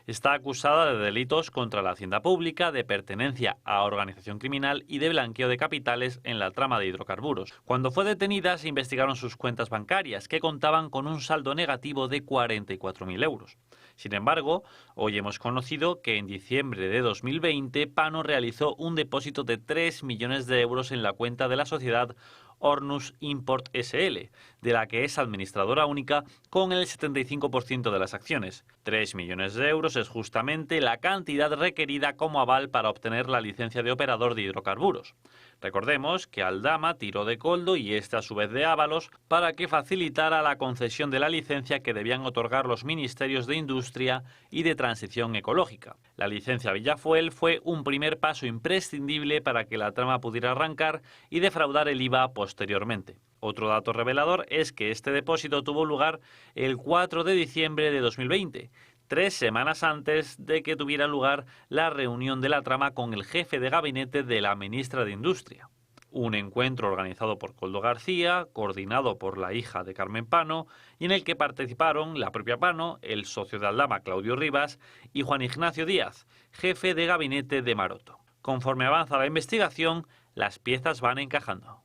Está acusada de delitos contra la hacienda pública, de pertenencia a organización criminal y de blanqueo de capitales en la trama de hidrocarburos. Cuando fue detenida, se investigaron sus cuentas bancarias, que contaban con un saldo negativo de 44.000 euros. Sin embargo, hoy hemos conocido que en diciembre de 2020 Pano realizó un depósito de 3 millones de euros en la cuenta de la sociedad Hornus Import SL, de la que es administradora única con el 75% de las acciones. 3 millones de euros es justamente la cantidad requerida como aval para obtener la licencia de operador de hidrocarburos. Recordemos que Aldama tiró de Coldo y este a su vez de Ábalos para que facilitara la concesión de la licencia que debían otorgar los ministerios de Industria y de Transición Ecológica. La licencia Villafuel fue un primer paso imprescindible para que la trama pudiera arrancar y defraudar el IVA posteriormente. Otro dato revelador es que este depósito tuvo lugar el 4 de diciembre de 2020, 3 semanas antes de que tuviera lugar la reunión de la trama con el jefe de gabinete de la ministra de Industria. Un encuentro organizado por Koldo García, coordinado por la hija de Carmen Pano, y en el que participaron la propia Pano, el socio de Aldama Claudio Rivas y Juan Ignacio Díaz, jefe de gabinete de Maroto. Conforme avanza la investigación, las piezas van encajando.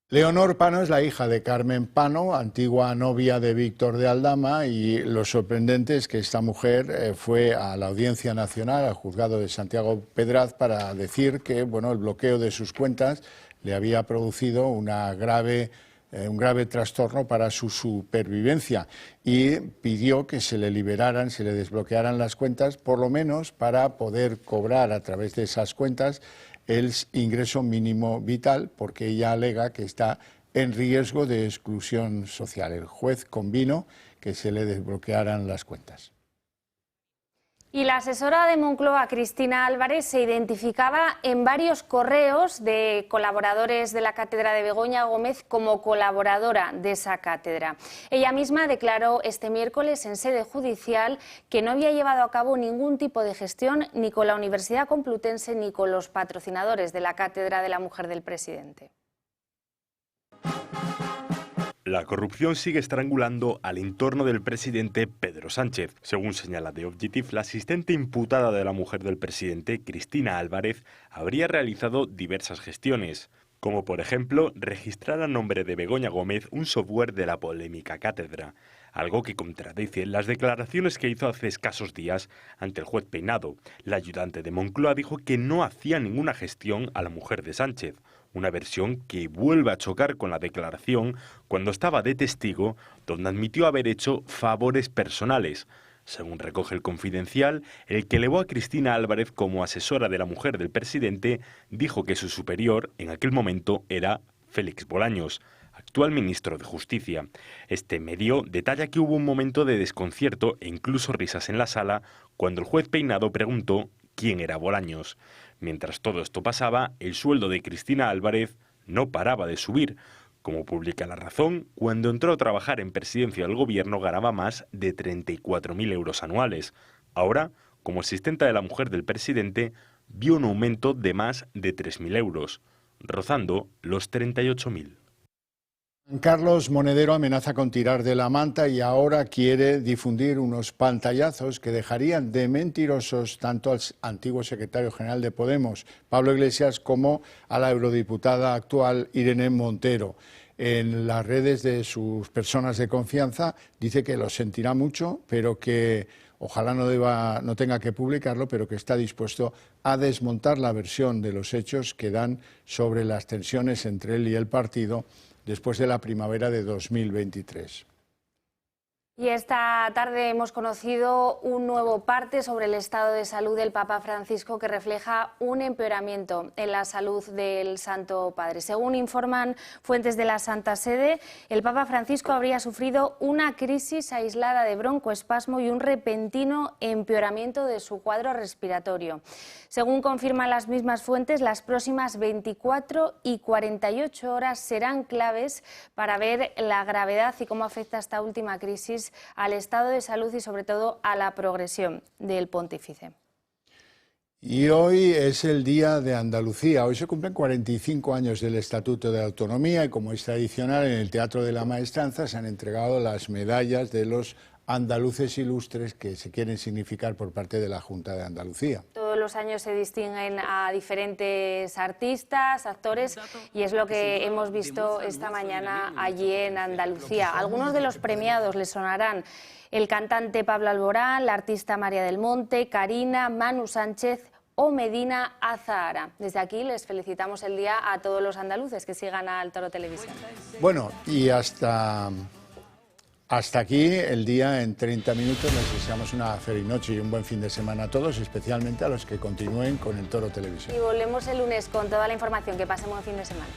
Leonor Pano es la hija de Carmen Pano, antigua novia de Víctor de Aldama, y lo sorprendente es que esta mujer fue a la Audiencia Nacional, al juzgado de Santiago Pedraz, para decir que el bloqueo de sus cuentas le había producido un grave trastorno para su supervivencia, y pidió que se le liberaran, se le desbloquearan las cuentas, por lo menos para poder cobrar a través de esas cuentas el ingreso mínimo vital, porque ella alega que está en riesgo de exclusión social. El juez convino que se le desbloquearan las cuentas. Y la asesora de Moncloa, Cristina Álvarez, se identificaba en varios correos de colaboradores de la cátedra de Begoña Gómez como colaboradora de esa cátedra. Ella misma declaró este miércoles en sede judicial que no había llevado a cabo ningún tipo de gestión ni con la Universidad Complutense ni con los patrocinadores de la cátedra de la mujer del presidente. La corrupción sigue estrangulando al entorno del presidente Pedro Sánchez. Según señala The Objective, la asistente imputada de la mujer del presidente, Cristina Álvarez, habría realizado diversas gestiones, como por ejemplo registrar a nombre de Begoña Gómez un software de la polémica cátedra, algo que contradice las declaraciones que hizo hace escasos días ante el juez Peinado. La ayudante de Moncloa dijo que no hacía ninguna gestión a la mujer de Sánchez, una versión que vuelve a chocar con la declaración cuando estaba de testigo, donde admitió haber hecho favores personales. Según recoge el Confidencial, el que elevó a Cristina Álvarez como asesora de la mujer del presidente dijo que su superior en aquel momento era Félix Bolaños, actual ministro de Justicia. Este medio detalla que hubo un momento de desconcierto e incluso risas en la sala cuando el juez Peinado preguntó quién era Bolaños. Mientras todo esto pasaba, el sueldo de Cristina Álvarez no paraba de subir. Como publica La Razón, cuando entró a trabajar en Presidencia del Gobierno ganaba más de 34.000 euros anuales. Ahora, como asistente de la mujer del presidente, vio un aumento de más de 3.000 euros, rozando los 38.000. Carlos Monedero amenaza con tirar de la manta y ahora quiere difundir unos pantallazos que dejarían de mentirosos tanto al antiguo secretario general de Podemos, Pablo Iglesias, como a la eurodiputada actual Irene Montero. En las redes de sus personas de confianza dice que lo sentirá mucho, pero que ojalá no tenga que publicarlo, pero que está dispuesto a desmontar la versión de los hechos que dan sobre las tensiones entre él y el partido después de la primavera de 2023. Y esta tarde hemos conocido un nuevo parte sobre el estado de salud del Papa Francisco que refleja un empeoramiento en la salud del Santo Padre. Según informan fuentes de la Santa Sede, el Papa Francisco habría sufrido una crisis aislada de broncoespasmo y un repentino empeoramiento de su cuadro respiratorio. Según confirman las mismas fuentes, las próximas 24 y 48 horas serán claves para ver la gravedad y cómo afecta esta última crisis al estado de salud y sobre todo a la progresión del pontífice. Y hoy es el Día de Andalucía. Hoy se cumplen 45 años del Estatuto de Autonomía y, como es tradicional, en el Teatro de la Maestranza se han entregado las medallas de los andaluces ilustres que se quieren significar por parte de la Junta de Andalucía. Todos los años se distinguen a diferentes artistas, actores, y es lo que hemos visto esta mañana allí en Andalucía. Algunos de los premiados les sonarán: el cantante Pablo Alborán, la artista María del Monte, Karina, Manu Sánchez o Medina Azahara. Desde aquí les felicitamos el día a todos los andaluces que sigan al Toro Televisión. Bueno, y hasta aquí el día en 30 minutos. Les deseamos una feliz noche y un buen fin de semana a todos, especialmente a los que continúen con el Toro Televisión. Y volvemos el lunes con toda la información. Que pasen buen fin de semana.